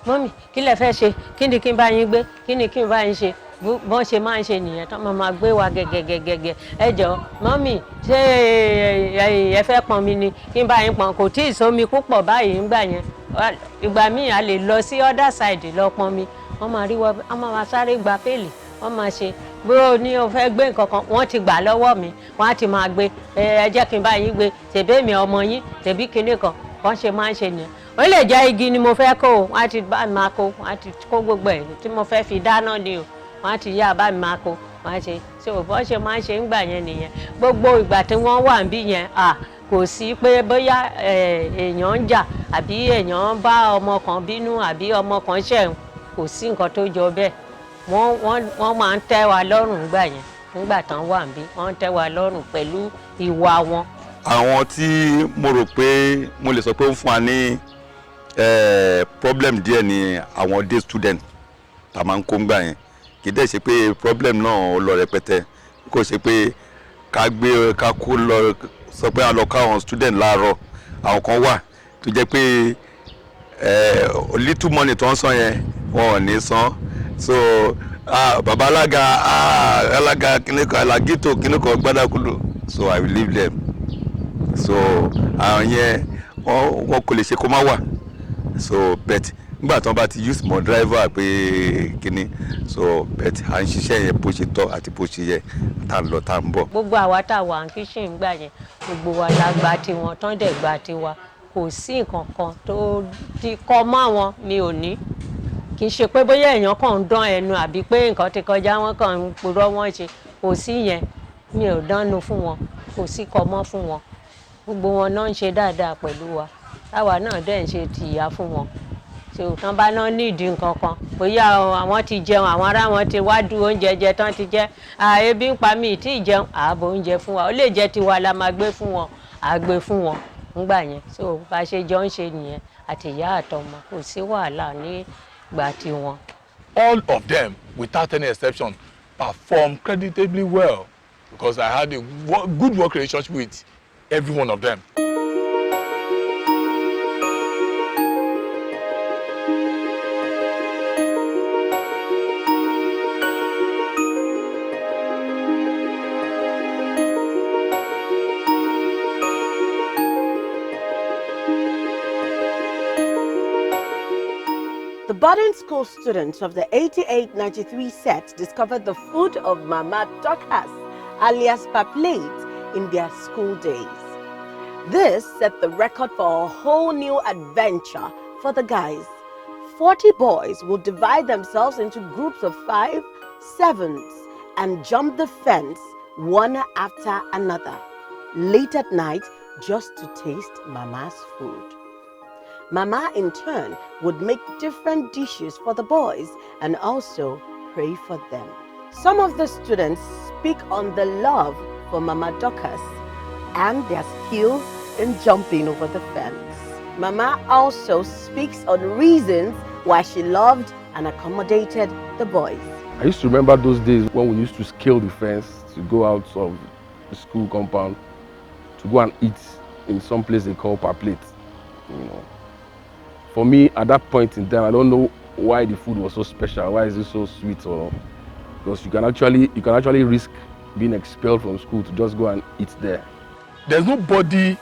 mọ́mì kí lẹ fẹ́ ṣe kí ni kí n bá yín gbé kí ni kí n bá yín ṣe bọ́n ṣe máa ń ṣe nìyẹn tán máa gbé wa gẹ́gẹ́gẹ́gẹ́ ẹ jọ̀ọ́ mọ́mì ṣé ẹ fẹ́ pọn mi ni kí n bá yín pọn kò tí ì sómi púpọ̀ báyìí ńgbà yẹn ìgbà míì a lè lọ sí other side lọ pọn mi wọ́n máa rí wọ́n máa sáré gba péèlì wọ́n máa ṣe bó o ní o fẹ́ gbé nǹkan kan wọ́n ti gbà lọ́wọ́ mi wọ́n á ti máa gbé ẹ jẹ́ kí n bá yín gbé tèbí mi ọmọ yín tèbí kinní kan wọ́n ṣe máa ń ṣe nìyẹn ó lè jẹ́ igi ni mo fẹ́ kó o wọ́n á ti bá mi máa kó wọ́n á ti kó gbogbo ẹ̀ tí mo fẹ́ fi dáná ni o wọ́n á ti yá bá mi máa kó wọ́n á ṣe ṣé bọ́n ṣe máa ń ṣe ń gbà yẹn nìyẹn gbogbo ìgbà tí wọ́n wà níbí yẹn kò sí pé bóyá èèyàn ń jà àbí èèyàn bá ọmọ kan bínú àbí ọmọ kan ṣẹ̀hún kò sí nǹkan tó jọ bẹ́ẹ̀ wọ́n máa ń tẹ́ wa lọ́rùn gbà yẹn nígbà tán wà níbí wọ́n ń tẹ́ wa lọ́rùn pẹ̀lú ìwà wọn. Àwọn tí mo rò pé mo lè sọ pé ó ń fún wa ní problem díẹ̀ ni àwọn day student tá a máa ń kó ń gbà yẹn kì í dẹ̀ ṣe pé problem náà ó lọ rẹpẹtẹ kò ṣe pé ká kó lọ sọ pé a lọ ká àwọn student láàárọ̀ àwọn kan wà tó jẹ́ pé little money tó ń san yẹn wọn ò ní san so baba alága kìnìkan alagito kìnìkan gbádàkúlò so I will leave them so àwọn yẹn wọn kò lè ṣe kó má wà so bet nígbà tí wọn bá ti use mọ driver pé kíní so bet à ń ṣiṣẹ́ yẹn bó ṣe tọ́ àti bó ṣe yẹ tá ń lọ tá ń bọ̀. gbogbo àwa tá a wà ní kíṣìn gbà yẹn gbogbo wa la gba tiwọn tán dẹ̀ gba tiwa kò sí nǹkan kan tó ti kọ́ mọ́ àwọn mi ò ní kì í ṣe pé bóyá èèyàn kàn ń dán ẹnu àbí pé nǹkan ti kọjá wọn kàn ń purọ́ wọn ṣe kò sí yẹn mi ò dánnu fún wọn kò sí kọmọ́ fún wọn gbogbo wọn náà ń ṣe dáadáa pẹ̀lú wa táwa náà dẹ̀ ń ṣe tìyà fún wọn tí òtán bá náà nídìí nǹkan kan bóyá àwọn ti jẹun àwọn ará wọn ti wá du oúnjẹ jẹ tán ti jẹ ebi ń pa mí tí ì jẹun ààbò oúnjẹ fún wa ó lè jẹ tiwa la máa gbé fún wọn àgbé fún wọn ńgbà yẹn so bá a ṣe jọ ń ṣe nìyẹn àtìyá àtọmọ kò sí wàhálà ní ìgbà tiwọn. All of them without any exception performed creditably well because I had a good work relationship with every one of them. The boarding school students of the 88-93 set discovered the food of Mama Dorcas, alias Paplate, in their school days. This set the record for a whole new adventure for the guys. 40 boys would divide themselves into groups of 5, 7s and jump the fence one after another, late at night, just to taste Mama's food. Mama, in turn, would make different dishes for the boys and also pray for them. Some of the students speak on the love for Mama Dorcas and their skills in jumping over the fence. Mama also speaks on reasons why she loved and accommodated the boys. I used to remember those days when we used to scale the fence to go out of the school compound to go and eat in some place they call Paplate. For me, at that point in time, I don't know why the food was so special. Why is it so sweet? Or because you can actually risk being expelled from school to just go and eat there. There's nobody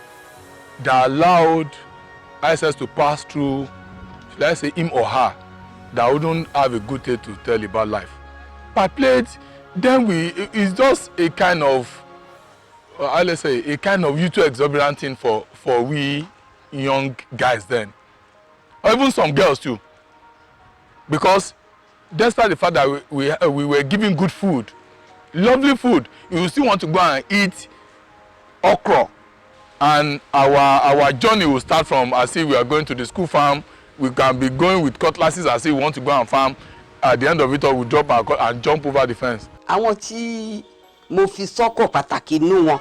that allowed RSS to pass through, let's say him or her, that wouldn't have a good tale to tell about life. Paplate, then it's just a kind of, let's say, a kind of YouTube exorbitant thing for we young guys then. Or even some girls too. Because despite the fact that we were giving good food, lovely food, you still want to go and eat okra. And our journey will start from as if we are going to the school farm. We can be going with cutlasses as if we want to go and farm. At the end of it all, we drop our cut and jump over the fence. Àwọn tí mo fi sọ́kọ̀ pàtàkì nínú wọn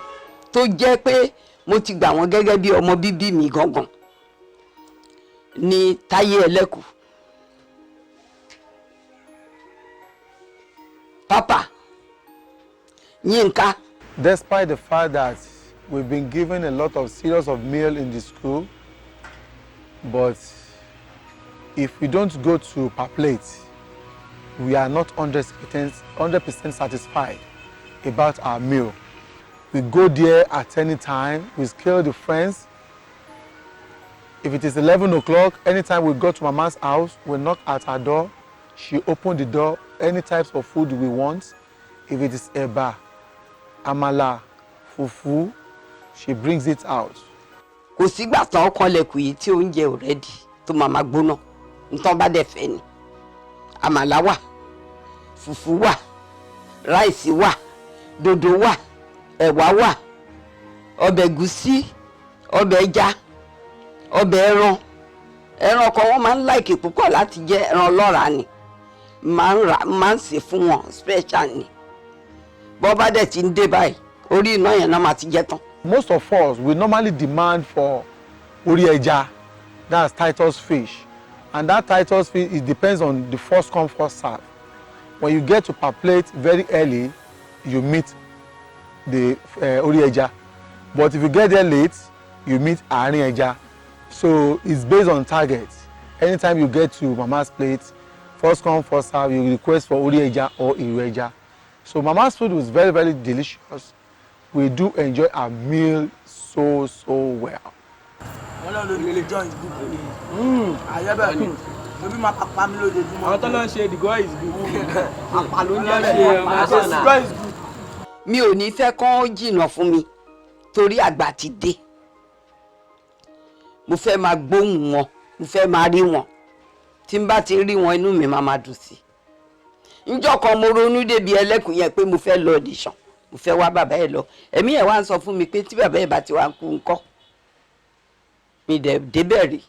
tó jẹ́ pé mo ti gbà wọ́n gẹ́gẹ́ bí ọmọ bíbí mi gangan ni Táyé Ẹlẹ́kù. Papa, Yinka. Despite the fact that we've been given a lot of series of meal in the school, but if we don't go to Paplate, we are not 100% satisfied about our meal. We go there at any time, we scale the fence. If it is 11 o'clock, anytime we go to Mama's house, we knock at her door, she opens the door, any types of food we want. If it is eba, amala, fufu, she brings it out. Kò sígbà tán kanlẹ̀kùn yìí tí oúnjẹ ò ready tó Mama gbóná. Nǹkan bá dẹ̀ fẹ́ ni. Àmàlà wà, fufu wà, rice wà, dòdò wà, ẹ̀wà wà, ọbẹ̀ ẹ̀gúsí, ọbẹ̀ ẹja, ọbẹ̀ ẹran. Ẹran kan wọ́n máa ń like púpọ̀ láti jẹ ẹran ọlọ́ràá ni. Máa ń sè fún wọn special ni. Bó bá dẹ̀ ti ń dé báyìí, orí iná yẹn náà máa ti jẹ tán. Most of us, we normally demand for orí ẹja, that's Titus fish. And that Titus fish, it depends on the first come, first serve. When you get to Paplate very early, you meet the orí ẹja. But if you get there late, you meet àárín ẹja. So it's based on target. Anytime you get to Mama's plate, first come, first serve, you request for orí ẹja or ìrù ẹja. So Mama's food was very, very delicious. We do enjoy our meal so well. Àwọn tó lọ ṣe the God is good. Àpàlọ́ ní ọ̀rẹ́ is good. Mi ò ní fẹ́ kán jìnnà fún mi torí àgbà ti dé. Mo fẹ́ máa gbóhùn wọn, mo fẹ́ máa rí wọn. Tí n bá ti rí wọn inú mi máa dùn sí. Ńjọ́ kan mo ronú débi Ẹlẹ́kùn yẹn pé mo fẹ́ lọ audition. Mo fẹ́ wá bàbá ẹ̀ lọ. Ẹ̀mí ẹ̀ wá ń sọ fún mi pé tí bàbá ẹ̀ bá ti wá kú ńkọ́. Mi dẹ̀ débẹ̀ rí.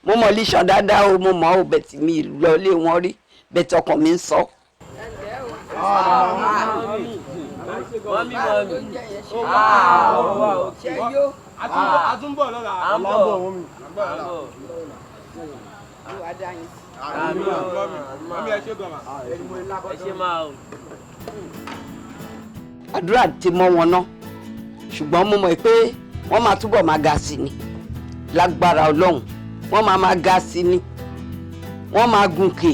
Mo mọ̀ audition dáadáa o, mo mọ̀ o bẹ̀tì mi lọ lé wọn rí. Bẹ̀tì ọkàn mi ń sọ. Àdúrà ti mọ́ wọn ná, ṣùgbọ́n mo mọ̀ pé wọ́n máa túbọ̀ máa ga sí ni lágbára Ọlọ́run. Wọ́n máa ga sí ni, wọ́n máa gùnkè,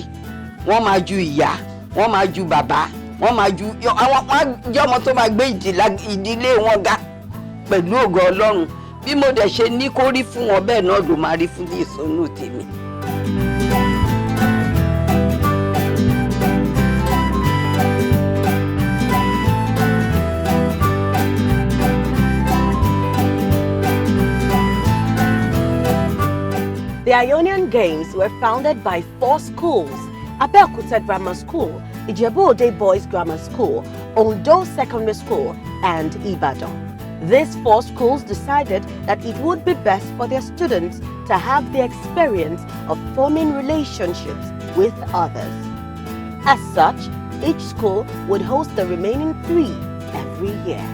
wọ́n máa ju ìyá, wọ́n máa ju bàbá, wọ́n máa ju àwọn jẹ́ ọmọ tó máa gbé ìdílé wọn ga pẹ̀lú ògo Ọlọ́run. Bí mo dẹ̀ ṣe ní kó rí fún wọn bẹ́ẹ̀ náà ló máa rí fún ní ìsọnù tèmi. The Ionian Games were founded by 4 schools: Abeokuta Grammar School, Ijebu-Ode Boys Grammar School, Ondo Secondary School, and Ibadan. These 4 schools decided that it would be best for their students to have the experience of forming relationships with others. As such, each school would host the remaining 3 every year.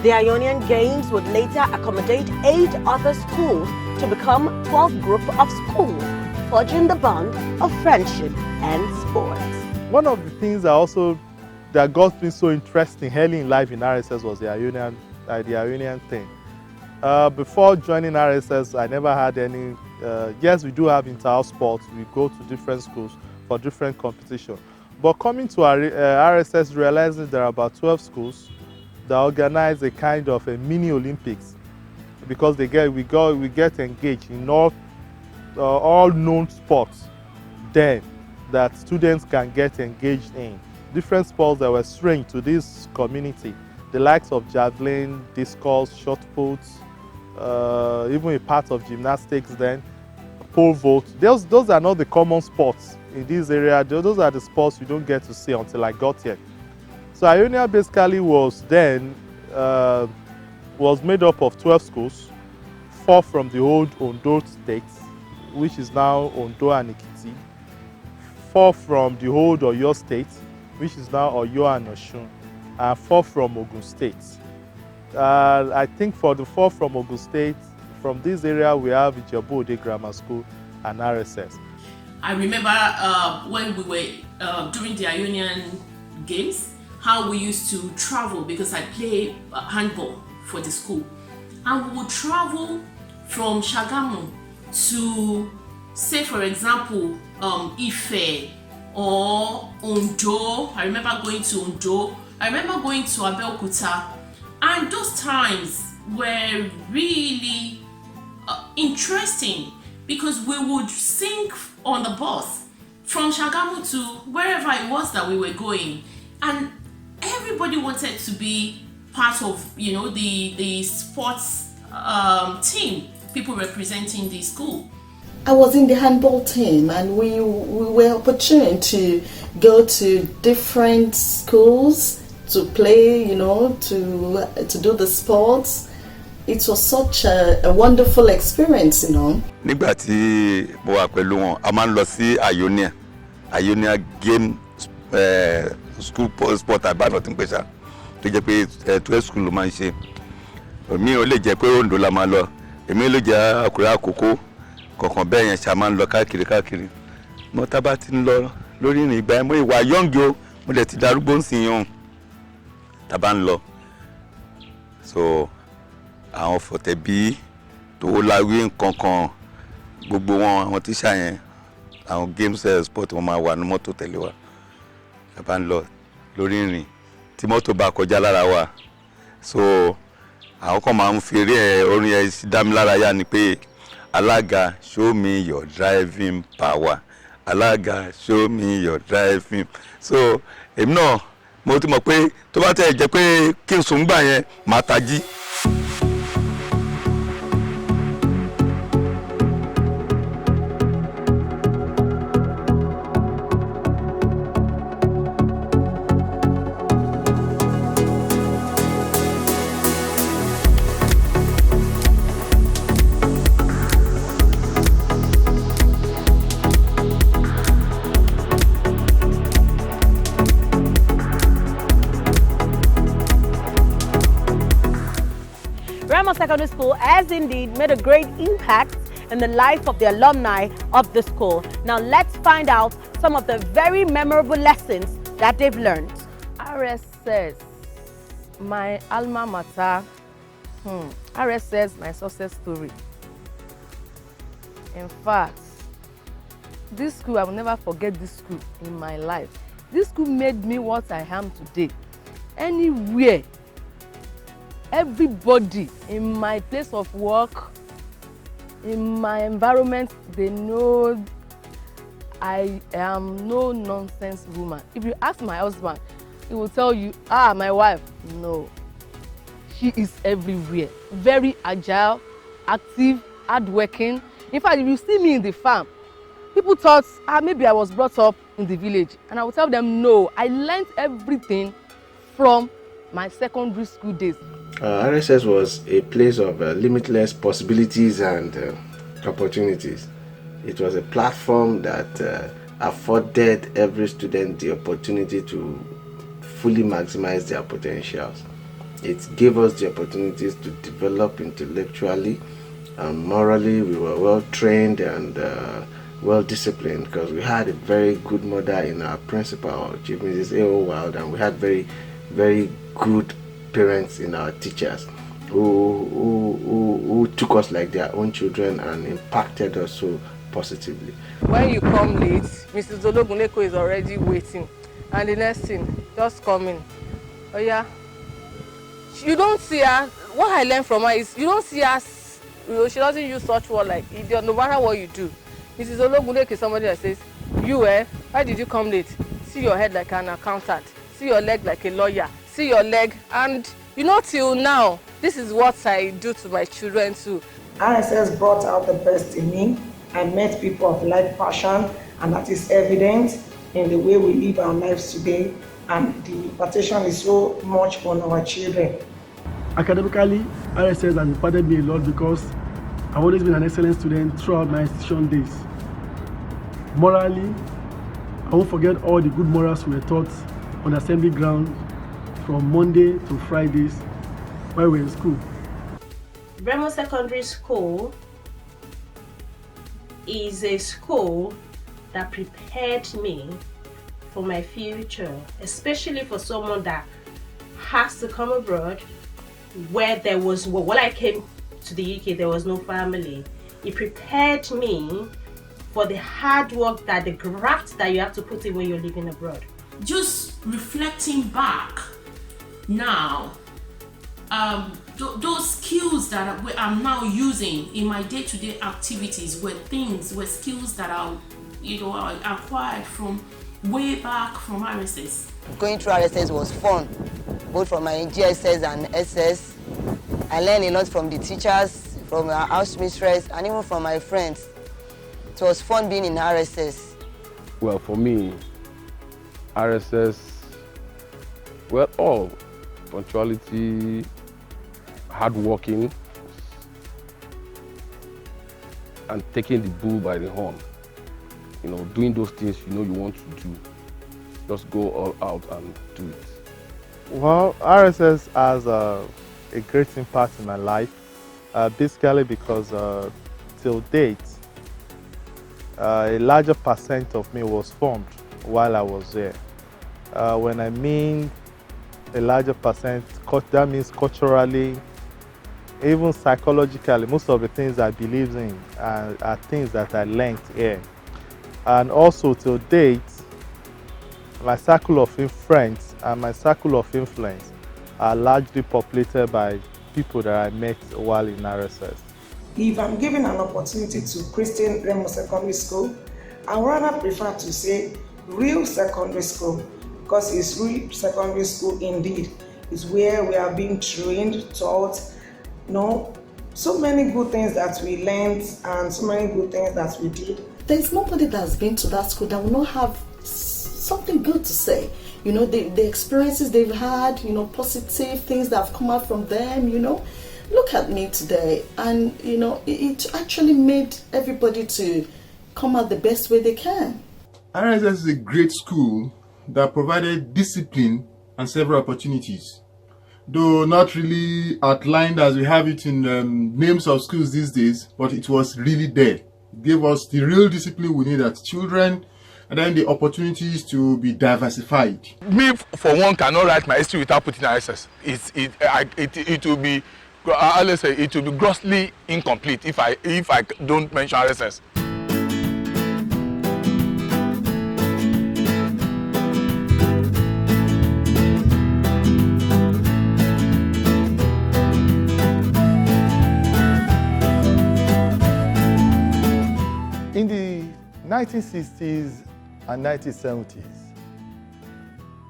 The Ionian Games would later accommodate 8 other schools to become 12 group of schools, forging the bond of friendship and sports. One of the things that got me so interesting early in life in RSS was the Ionian thing. Before joining RSS, I never had any. Yes, we do have inter-house sports. We go to different schools for different competitions. But coming to RSS, realizing there are about 12 schools that organize a kind of a mini Olympics, because we get engaged in all known sports then that students can get engaged in. Different sports that were strange to this community, the likes of javelin, discus, shot put, even a part of gymnastics then, pole vault. Those are not the common sports in this area. Those are the sports you don't get to see until I got here. So Ionia basically was made up of 12 schools, 4 from the old Ondo state, which is now Ondo and Ekiti, 4 from the old Oyo state, which is now Oyo and Osun, and 4 from Ogun State. I think for the 4 from Ogun State, from this area we have Ijebu-Ode Grammar School and RSS. I remember when we were during the Ionian Games, how we used to travel, because I play handball for the school, and we would travel from Shagamu to, say for example, Ife or Ondo. I remember going to Ondo. I remember going to Abeokuta, and those times were really interesting, because we would sing on the bus from Shagamu to wherever it was that we were going, and everybody wanted to be part of, you know, the sports team, people representing the school. I was in the handball team, and we were opportune to go to different schools to play, you know, to do the sports. It was such a wonderful experience, you know. Nígbà tí mo wà pẹ̀lú wọn, a máa ń lọ sí Ionia game school sport àbáná tí ń pèsè tó jẹ́ pé 12 school ló máa ń ṣe. Èmi ò lè jẹ́ pé Ondo la máa lọ, èmi ló jẹ́ Àkúrẹ́ Àkókó kọ̀ọ̀kan bẹ́ẹ̀ yẹn ṣá máa ń lọ káàkiri. Mo tá bá ti ń lọ lórí ìrìn ìgbà mo ìwà yọ̀ǹgì o, mo dẹ̀ ti darúgbó ń sìn yàn tá bá ń lọ. So àwọn Fọ̀tẹ̀bí tó láwí nǹkan kan gbogbo wọn, àwọn tíṣà yẹn, àwọn games sport wọn máa wà ní mọ́tò tẹ̀lé wa tá bá ń lọ lórí ìrìn tí mọ́tò bá kọjá lára wa. So àwọn kan máa ń fi eré orin ẹ̀ dá mi lára yá ni pé alága show me your driving power, alága show me your driving. So èmi náà mo ti mọ̀ pé tó bá tẹ̀ jẹ́ pé kí n sùn gbà yẹn máa tají. Secondary School has indeed made a great impact in the life of the alumni of the school. Now let's find out some of the very memorable lessons that they've learned. RSS, my alma mater. RSS, my success story. In fact, this school, I will never forget this school in my life. This school made me what I am today. Anywhere, everybody in my place of work, in my environment, they know I am no nonsense woman. If you ask my husband, he will tell you, my wife, no. She is everywhere. Very agile, active, hardworking. In fact, if you see me in the farm, people thought maybe I was brought up in the village, and I would tell them no, I learned everything from my secondary school days. RSS was a place of limitless possibilities and opportunities. It was a platform that afforded every student the opportunity to fully maximize their potentials. It gave us the opportunities to develop intellectually and morally. We were well trained and well disciplined because we had a very good mother in our principal, Chief Mrs. A.O. Wild, and we had very, very good parents in our teachers who took us like their own children and impacted us so positively. When you come late, Mrs. Ologuneko is already waiting, and the next thing, just come in. Oh yeah, you don't see her. What I learned from her is you don't see her. She doesn't use such word like idiot. No matter what you do, Mrs. Ologuneko is somebody that says, "You why did you come late? See your head like an accountant. See your leg like a lawyer. See your leg." And you know, till now, this is what I do to my children too. RSS brought out the best in me. I met people of like passion, and that is evident in the way we live our lives today, and the impartation is so much on our children. Academically, RSS has imparted me a lot because I've always been an excellent student throughout my institution days. Morally, I won't forget all the good morals we were taught on assembly ground from Monday to Fridays while we were in school. Remo Secondary School is a school that prepared me for my future, especially for someone that has to come abroad where there was, when I came to the UK, there was no family. It prepared me for the hard work, that the graft that you have to put in when you're living abroad. Just reflecting back now, those skills that I'm now using in my day-to-day activities were skills that I acquired from way back from RSS. Going through RSS was fun, both from my GSS and SS. I learned a lot from the teachers, from our house mistress, and even from my friends. It was fun being in RSS. Well, for me, RSS, well, all punctuality, hard working, and taking the bull by the horn. You know, doing those things you know you want to do. Just go all out and do it. Well, RSS has a great impact in my life, basically because till date, a larger percent of me was formed while I was there. When I mean a larger percent, that means culturally, even psychologically, most of the things I believe in are things that I learned here. And also till date, my circle of friends and my circle of influence are largely populated by people that I met while in RSS. If I'm given an opportunity to Christian Remo Secondary School, I would rather prefer to say real secondary school, because it's real secondary school indeed. It's where we are being trained, taught, so many good things that we learned and so many good things that we did. There's nobody that's been to that school that will not have something good to say. The experiences they've had, positive things that have come out from them, Look at me today, and it actually made everybody to come out the best way they can. RSS is a great school that provided discipline and several opportunities. Though not really outlined as we have it in names of schools these days, but it was really there. It gave us the real discipline we need as children, and then the opportunities to be diversified. Me, for one, cannot write my history without putting RSS. It will be, let's say, it will be grossly incomplete if I don't mention RSS. In the 1960s and 1970s,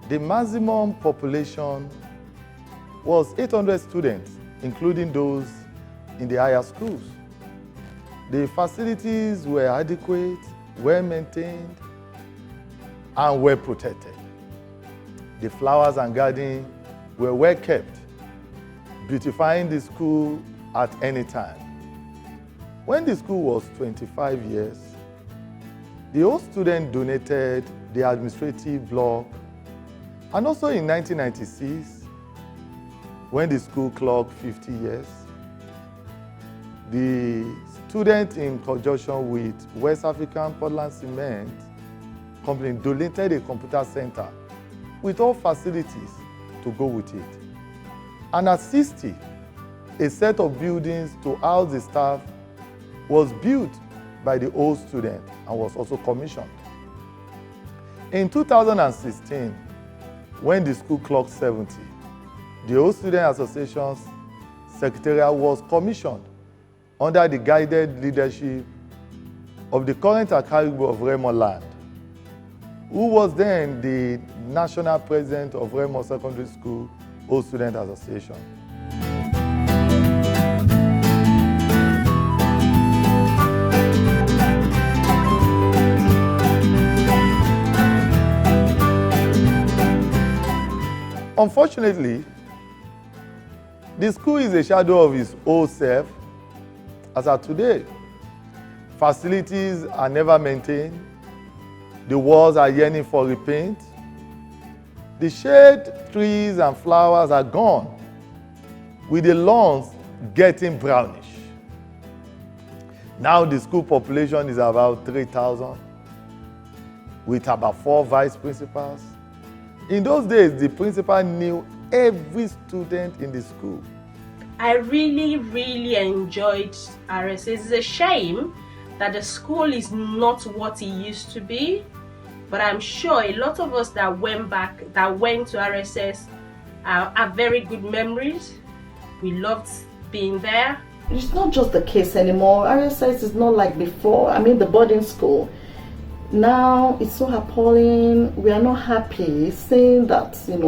the maximum population was 800 students, including those in the higher schools. The facilities were adequate, well maintained, and well protected. The flowers and garden were well kept, beautifying the school at any time. When the school was 25 years, the old student donated the administrative block, and also in 1996, when the school clocked 50 years, the student, in conjunction with West African Portland Cement Company, donated a computer center with all facilities to go with it. And at 60, a set of buildings to house the staff was built by the old student and was also commissioned. In 2016, when the school clocked 70, the Old Student Association's secretariat was commissioned under the guided leadership of the current Akaribu of Raymond Land, who was then the national president of Raymond Secondary School Old Student Association. Unfortunately, the school is a shadow of its old self as at today. Facilities are never maintained. The walls are yearning for repaint. The shade trees and flowers are gone, with the lawns getting brownish. Now the school population is about 3,000, with about 4 vice principals. In those days, the principal knew every student in the school. I really enjoyed RSS. It's a shame that the school is not what it used to be, but I'm sure a lot of us that went to RSS have very good memories. We loved being there. It's not just the case anymore. RSS is not like before. I mean, the boarding school. Now it's so appalling. We are not happy seeing that, it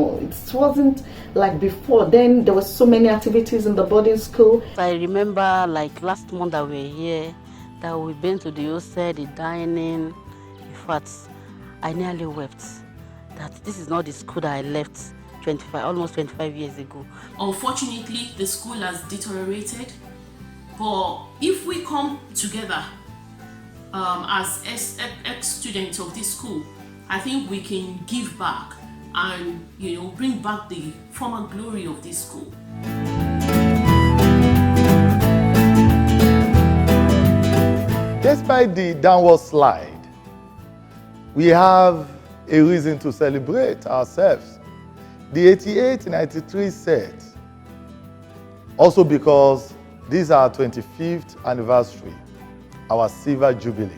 wasn't like before. Then there were so many activities in the boarding school. I remember like last month that we were here, that we've been to the hostel, the dining. In fact, I nearly wept that this is not the school that I left almost 25 years ago. Unfortunately, the school has deteriorated, but if we come together as ex-students of this school, I think we can give back and bring back the former glory of this school. Despite the downward slide, we have a reason to celebrate ourselves. The 88-93 set, also because this is our 25th anniversary, our silver jubilee.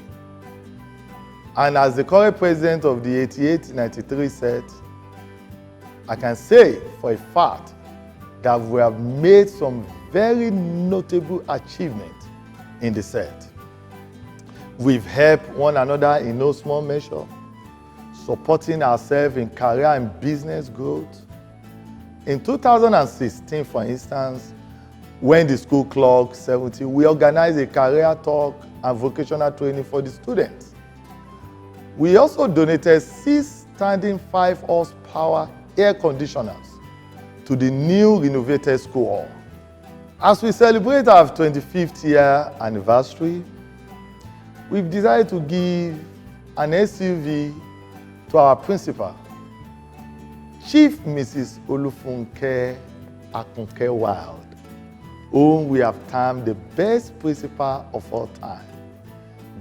And as the current president of the 88-93 set, I can say for a fact that we have made some very notable achievements in the set. We've helped one another in no small measure, supporting ourselves in career and business growth. In 2016, for instance, when the school clocked 70, we organized a career talk and vocational training for the students. We also donated 6 standing 5-horsepower air conditioners to the new renovated school hall. As we celebrate our 25th year anniversary, we've decided to give an SUV to our principal, Chief Mrs. Olufunke Akunke Wild, whom we have termed the best principal of all time,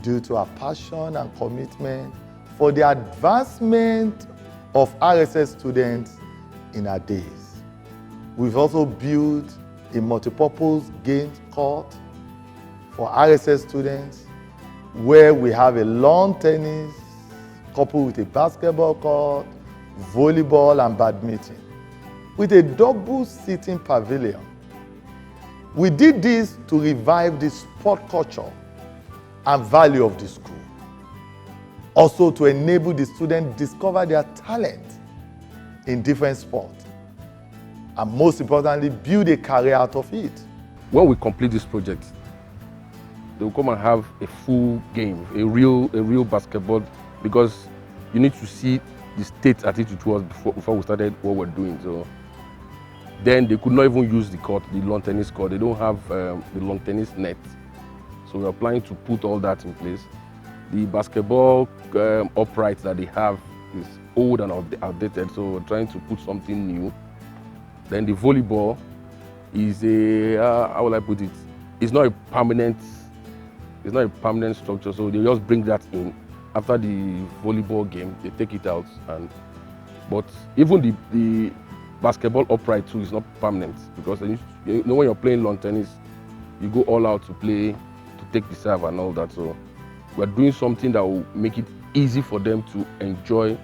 due to her passion and commitment for the advancement of RSS students in our days. We've also built a multipurpose games court for RSS students, where we have a lawn tennis coupled with a basketball court, volleyball and badminton, with a double seating pavilion. We did this to revive the sport culture and value of the school. Also to enable the students discover their talent in different sports, and most importantly, build a career out of it. When we complete this project, they'll come and have a full game, a real basketball, because you need to see the state at which it was before we started what we're doing. So then they could not even use the court, the lawn tennis court. They don't have the lawn tennis net. So we're planning to put all that in place. The basketball upright that they have is old and outdated, so we're trying to put something new. Then the volleyball is how will I put it? It's not a permanent structure, so they just bring that in. After the volleyball game, they take it out. But even the basketball upright too is not permanent, because when you're playing lawn tennis, you go all out to play, to take the serve and all that. So we're doing something that will make it easy for them to enjoy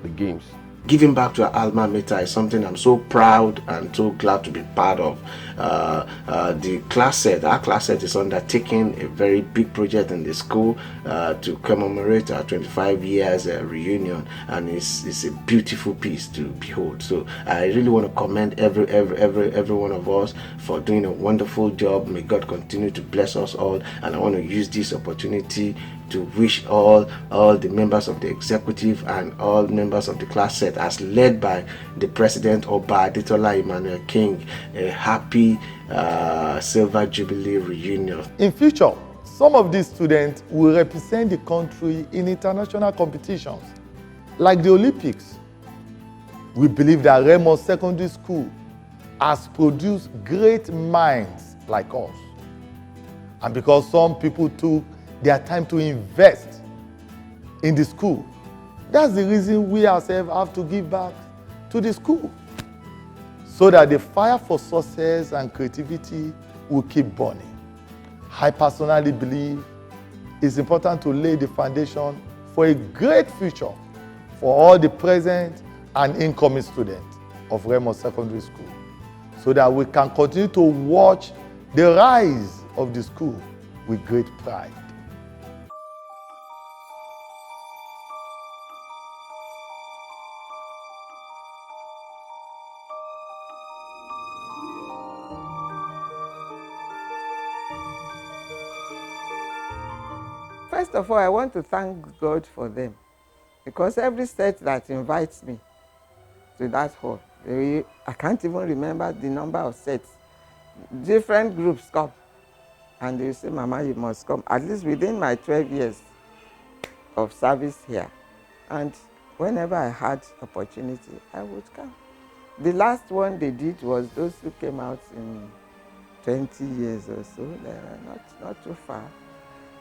the games. Giving back to our alma mater is something I'm so proud and so glad to be part of. The class set, our class set is undertaking a very big project in the school to commemorate our 25 years reunion, and it's a beautiful piece to behold. So I really want to commend every one of us for doing a wonderful job. May God continue to bless us all, and I want to use this opportunity to wish all the members of the executive and all members of the class set, as led by the president Oba Adetola Emmanuel King, a happy Silver Jubilee reunion. In future, some of these students will represent the country in international competitions, like the Olympics. We believe that Remo Secondary School has produced great minds like us. And because some people took their time to invest in the school, that's the reason we ourselves have to give back to the school, so that the fire for success and creativity will keep burning. I personally believe it's important to lay the foundation for a great future for all the present and incoming students of Remo Secondary School, so that we can continue to watch the rise of the school with great pride. First of all, I want to thank God for them, because every set that invites me to that hall, I can't even remember the number of sets. Different groups come and they say, Mama, you must come, at least within my 12 years of service here. And whenever I had opportunity, I would come. The last one they did was those who came out in 20 years or so. They're not too far.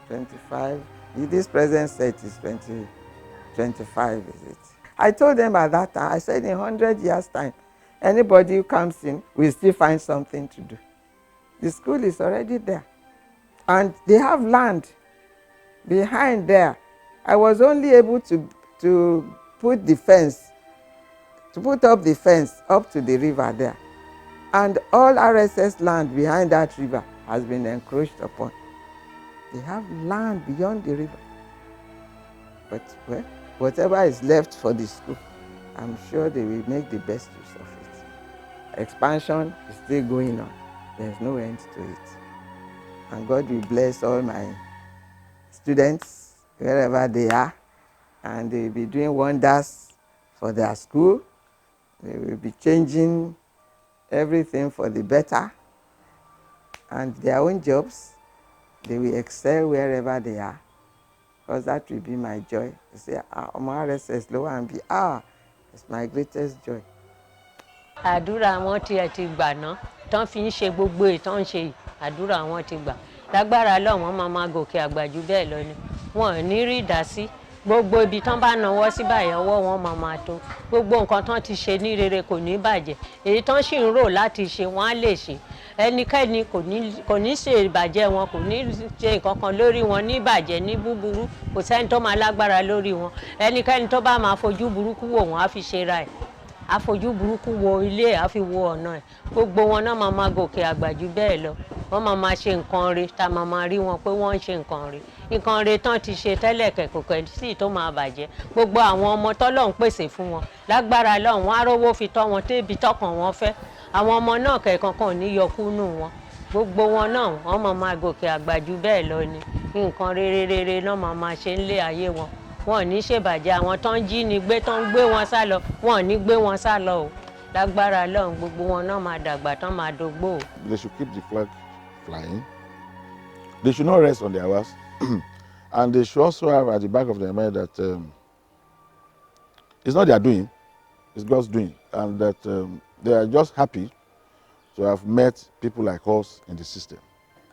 25. This present set is 25, is it? I told them at that time, I said in 100 years' time, anybody who comes in will still find something to do. The school is already there. And they have land behind there. I was only able to put the fence, to put up the fence up to the river there. And all RSS land behind that river has been encroached upon. They have land beyond the river. But well, whatever is left for the school, I'm sure they will make the best use of it. Expansion is still going on. There's no end to it. And God will bless all my students wherever they are, and they will be doing wonders for their school. They will be changing everything for the better, and their own jobs. They will excel wherever they are, because that will be my joy. To say, RSS, low and be, it's my greatest joy. Àdúrà wọn ti gbà ná tán fi ń ṣe gbogbo ìtàn ṣe yìí, àdúrà wọn ti gbà. Lágbára Ọlọ́run wọn máa gòkè àgbà jù bẹ́ẹ̀ lọ ni. Wọn ò ní rí ìdásí. Gbogbo ibi tán bá nawọ́ sí báyìí ọwọ́ wọn máa tó. Gbogbo nǹkan tán ti ṣe ní rere kò ní bàjẹ́. Èyí tán sì ń rò láti ṣe wọ́n á lè ṣe. Ẹnikẹ́ni kò ní ṣe ìbàjẹ́ wọn, kò ní ṣe nǹkan kan lórí wọn ní ìbàjẹ́ ní búburú. Kò sẹ́ni tó máa lágbára lórí wọn. Ẹnikẹ́ni tó bá máa fojú burúkú wò wọ́n á fi ṣe ra ẹ̀. Àfojú burúkú wo ilé ẹ̀ á fi wo ọ̀nà ẹ̀. Gbogbo wọn náà máa gòkè àgbà jù bẹ́ẹ̀ lọ. Wọ́n máa ṣe nǹkan re, tá máa rí wọn pé wọ́n ń ṣe nǹkan re. Nǹkan re tán ti ṣe tẹ́lẹ̀ kẹ̀kọ̀kẹ́ sí tó máa bàjẹ́. Gbogbo àwọn ọmọ tọ́lọ́run pèsè fún wọn. Lágbára Ọlọ́run wọn á rówó fi tọ́ wọn tébi tọ́kàn wọn fẹ́. Àwọn ọmọ náà kẹ̀kọ̀kan ò ní yọkú nù wọn. gbogbo wọn náà wọ́n máa gòkè àgbà jù bẹ́ẹ̀ lọ ni nǹkan rere náà máa ṣe ń lé ayé wọn wọn ò ní ṣèbàjẹ́ àwọn tó ń jí ni gbé tó ń gbé wọn sá lọ wọn ò ní gbé wọn sá lọ o lágbára Ọlọ́run gbogbo wọn náà máa dàgbà tán máa dógbò. They should keep the flag flying. They should not rest on their hours. And they should also have at the back of their mind that it's not their doing, it's God's doing, and that they are just happy to have met people like us in the system.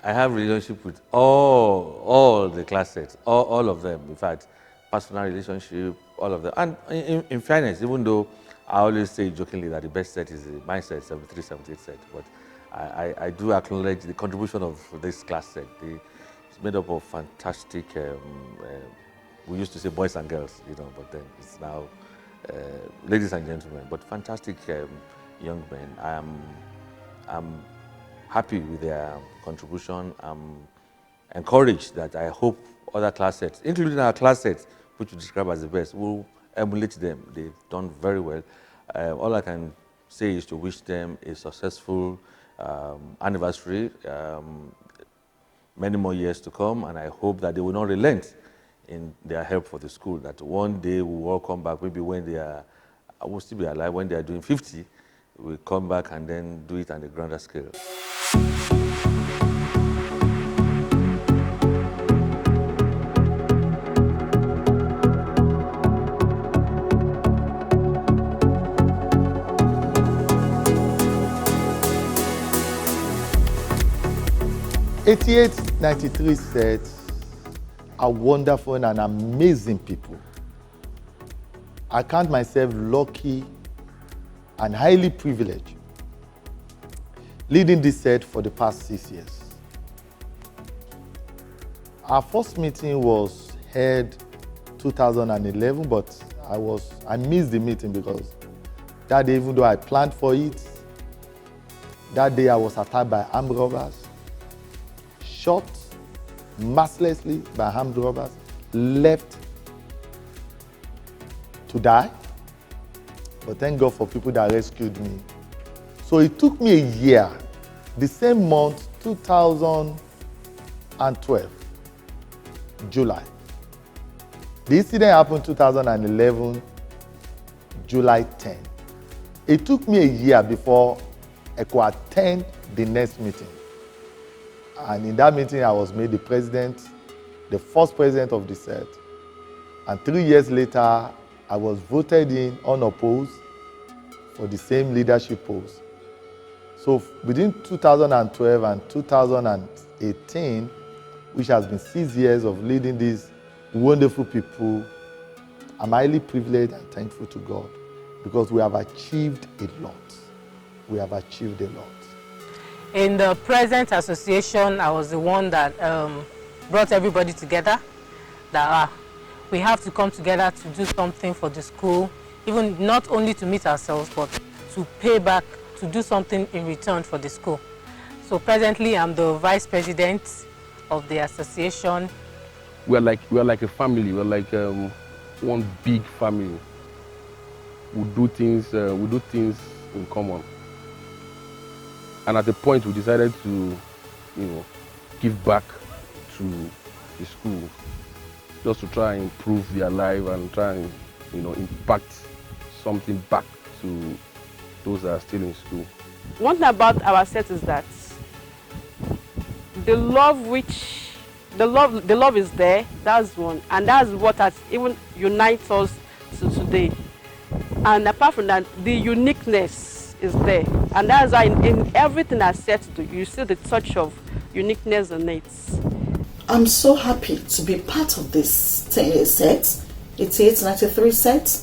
I have relationship with all the classmates, all of them. In fact, personal relationship, all of them. And in fairness, even though I always say jokingly that the best set is my set, 73, 78 set, but I do acknowledge the contribution of this class set. It's made up of fantastic, we used to say boys and girls, but then it's now ladies and gentlemen, but fantastic young men. I'm happy with their contribution. I'm encouraged that I hope other class sets, including our class sets, which we describe as the best, will emulate them. They've done very well. All I can say is to wish them a successful anniversary, many more years to come, and I hope that they will not relent in their help for the school, that one day we will all come back, maybe when they are, I will still be alive, when they are doing 50, we'll come back and then do it on a grander scale. '88-'93 sets are wonderful and amazing people. I count myself lucky and highly privileged leading this set for the past 6 years. Our first meeting was held 2011, but I missed the meeting because that day, even though I planned for it, that day I was attacked by armed robbers, shot mercilessly by armed robbers, left to die. But thank God for people that rescued me. So it took me a year, the same month, 2012, July. The incident happened 2011, July 10. It took me a year before I could attend the next meeting. And in that meeting, I was made the president, the first president of the set. And 3 years later, I was voted in unopposed for the same leadership post. So between 2012 and 2018, which has been 6 years of leading these wonderful people, I'm highly privileged and thankful to God because we have achieved a lot. We have achieved a lot. In the present association, I was the one that brought everybody together, that we have to come together to do something for the school, even not only to meet ourselves, but to pay back, to do something in return for the school. So presently, I'm the vice president of the association. We're like a family. We're like one big family. We do things in common. And at a point, we decided to, give back to the school, just to try and improve their life and try and, impact something back to those that are still in school. One thing about our set is that the love is there. That's one, and that's what has even unites us to today. And apart from that, the uniqueness is there, and that's why in everything I said to you see the touch of uniqueness in it. I'm so happy to be part of this set, 88-93 set,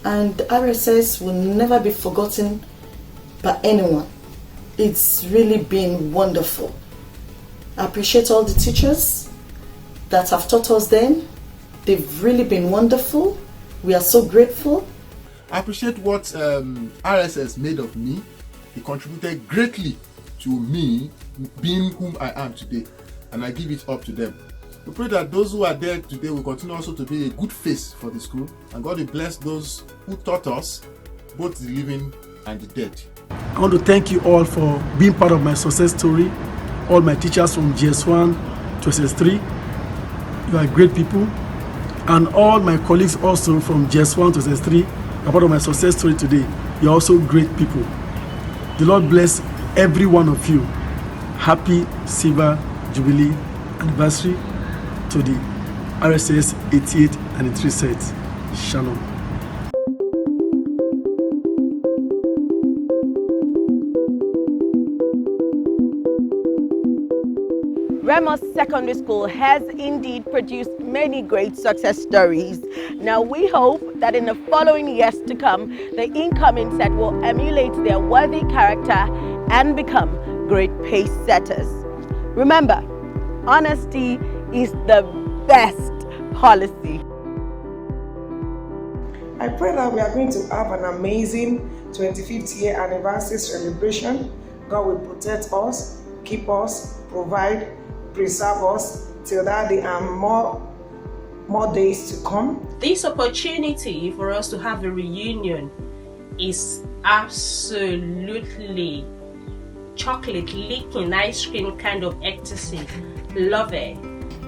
and RSS will never be forgotten by anyone. It's really been wonderful. I appreciate all the teachers that have taught us then. They've really been wonderful. We are so grateful. I appreciate what RSS made of me. It contributed greatly to me being whom I am today, and I give it up to them. We pray that those who are there today will continue also to be a good face for the school, and God will bless those who taught us, both the living and the dead. I want to thank you all for being part of my success story. All my teachers from GS1 to SS3, you are great people. And all my colleagues also from GS1 to SS3 are part of my success story today. You're also great people. The Lord bless every one of you. Happy Silver Jubilee anniversary to the RSS 88 and 3 sets. Shalom. Ramos Secondary School has indeed produced many great success stories. Now we hope that in the following years to come, the incoming set will emulate their worthy character and become great pace setters. Remember, honesty is the best policy. I pray that we are going to have an amazing 25th year anniversary celebration. God will protect us, keep us, provide, preserve us till that day and more days to come. This opportunity for us to have a reunion is absolutely chocolate licking ice cream kind of ecstasy. Love it.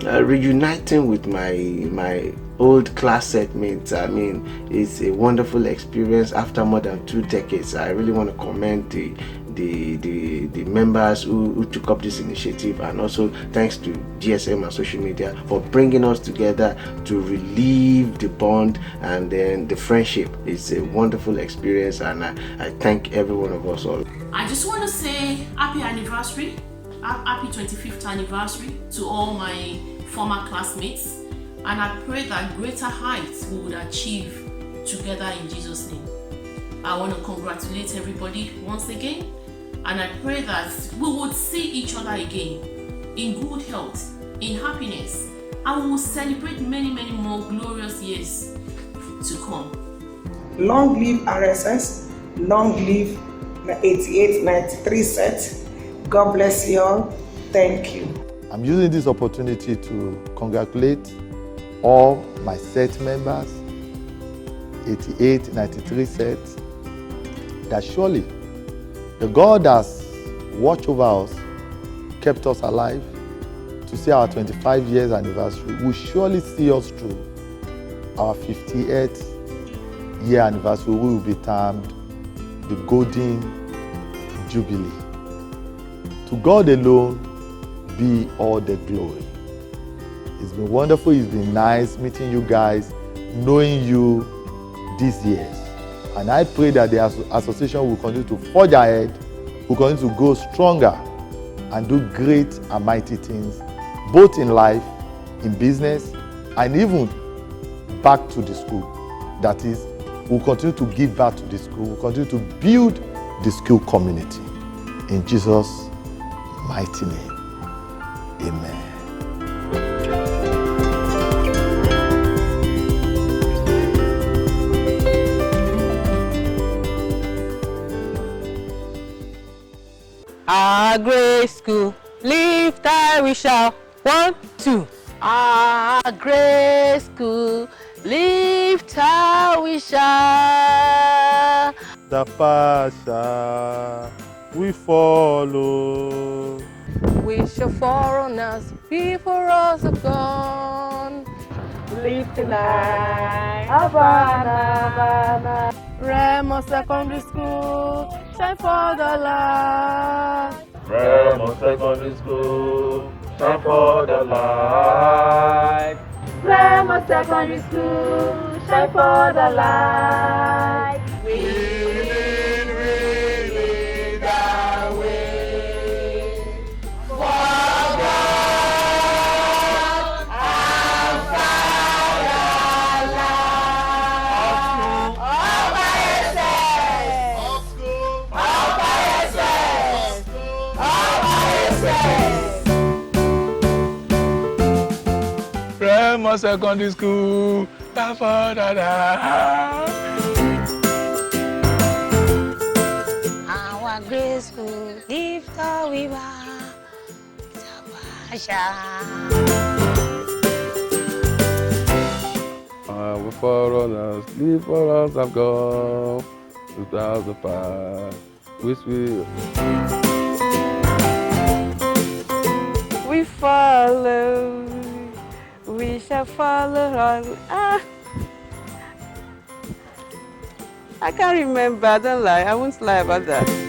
Reuniting with my old class setmates, I mean, it's a wonderful experience after more than 2 decades. I really want to commend the members who took up this initiative, and also thanks to GSM and social media for bringing us together to relieve the bond and then the friendship. It's a wonderful experience, and I thank every one of us all. I just want to say happy anniversary, happy 25th anniversary to all my former classmates, and I pray that greater heights we would achieve together in Jesus' name. I want to congratulate everybody once again, and I pray that we would see each other again in good health, in happiness, and we will celebrate many, many more glorious years to come. Long live RSS, long live the 88-93 set. God bless you all. Thank you. I'm using this opportunity to congratulate all my set members, 88-93 sets, that surely the God has watched over us, kept us alive to see our 25 years anniversary, will surely see us through our 58th year anniversary. We will be termed the Golden Jubilee. To God alone be all the glory. It's been wonderful, it's been nice meeting you guys, knowing you these years. And I pray that the association will continue to forge ahead, will continue to grow stronger and do great and mighty things, both in life, in business, and even back to the school. That is, we'll continue to give back to the school, we'll continue to build the school community. In Jesus' mighty name, amen. Our great school, lift high we shall. 1, 2. Our great school, lift high we shall. The Pasha we follow. We shall foreigners before us have gone. Lifting high, Havana. Remo Secondary School, shine for the light. Remo Secondary School, shine for the light. Remo Secondary School, shine for the light. We lead the way for God and fatherland. All RSS, all RSS, all RSS. Remo Secondary School, da da da da. Our great school, lift our river, Our forerunners, leave for us have gone, without the past, We follow, we shall follow on. I can't remember, I don't lie, I won't lie about that.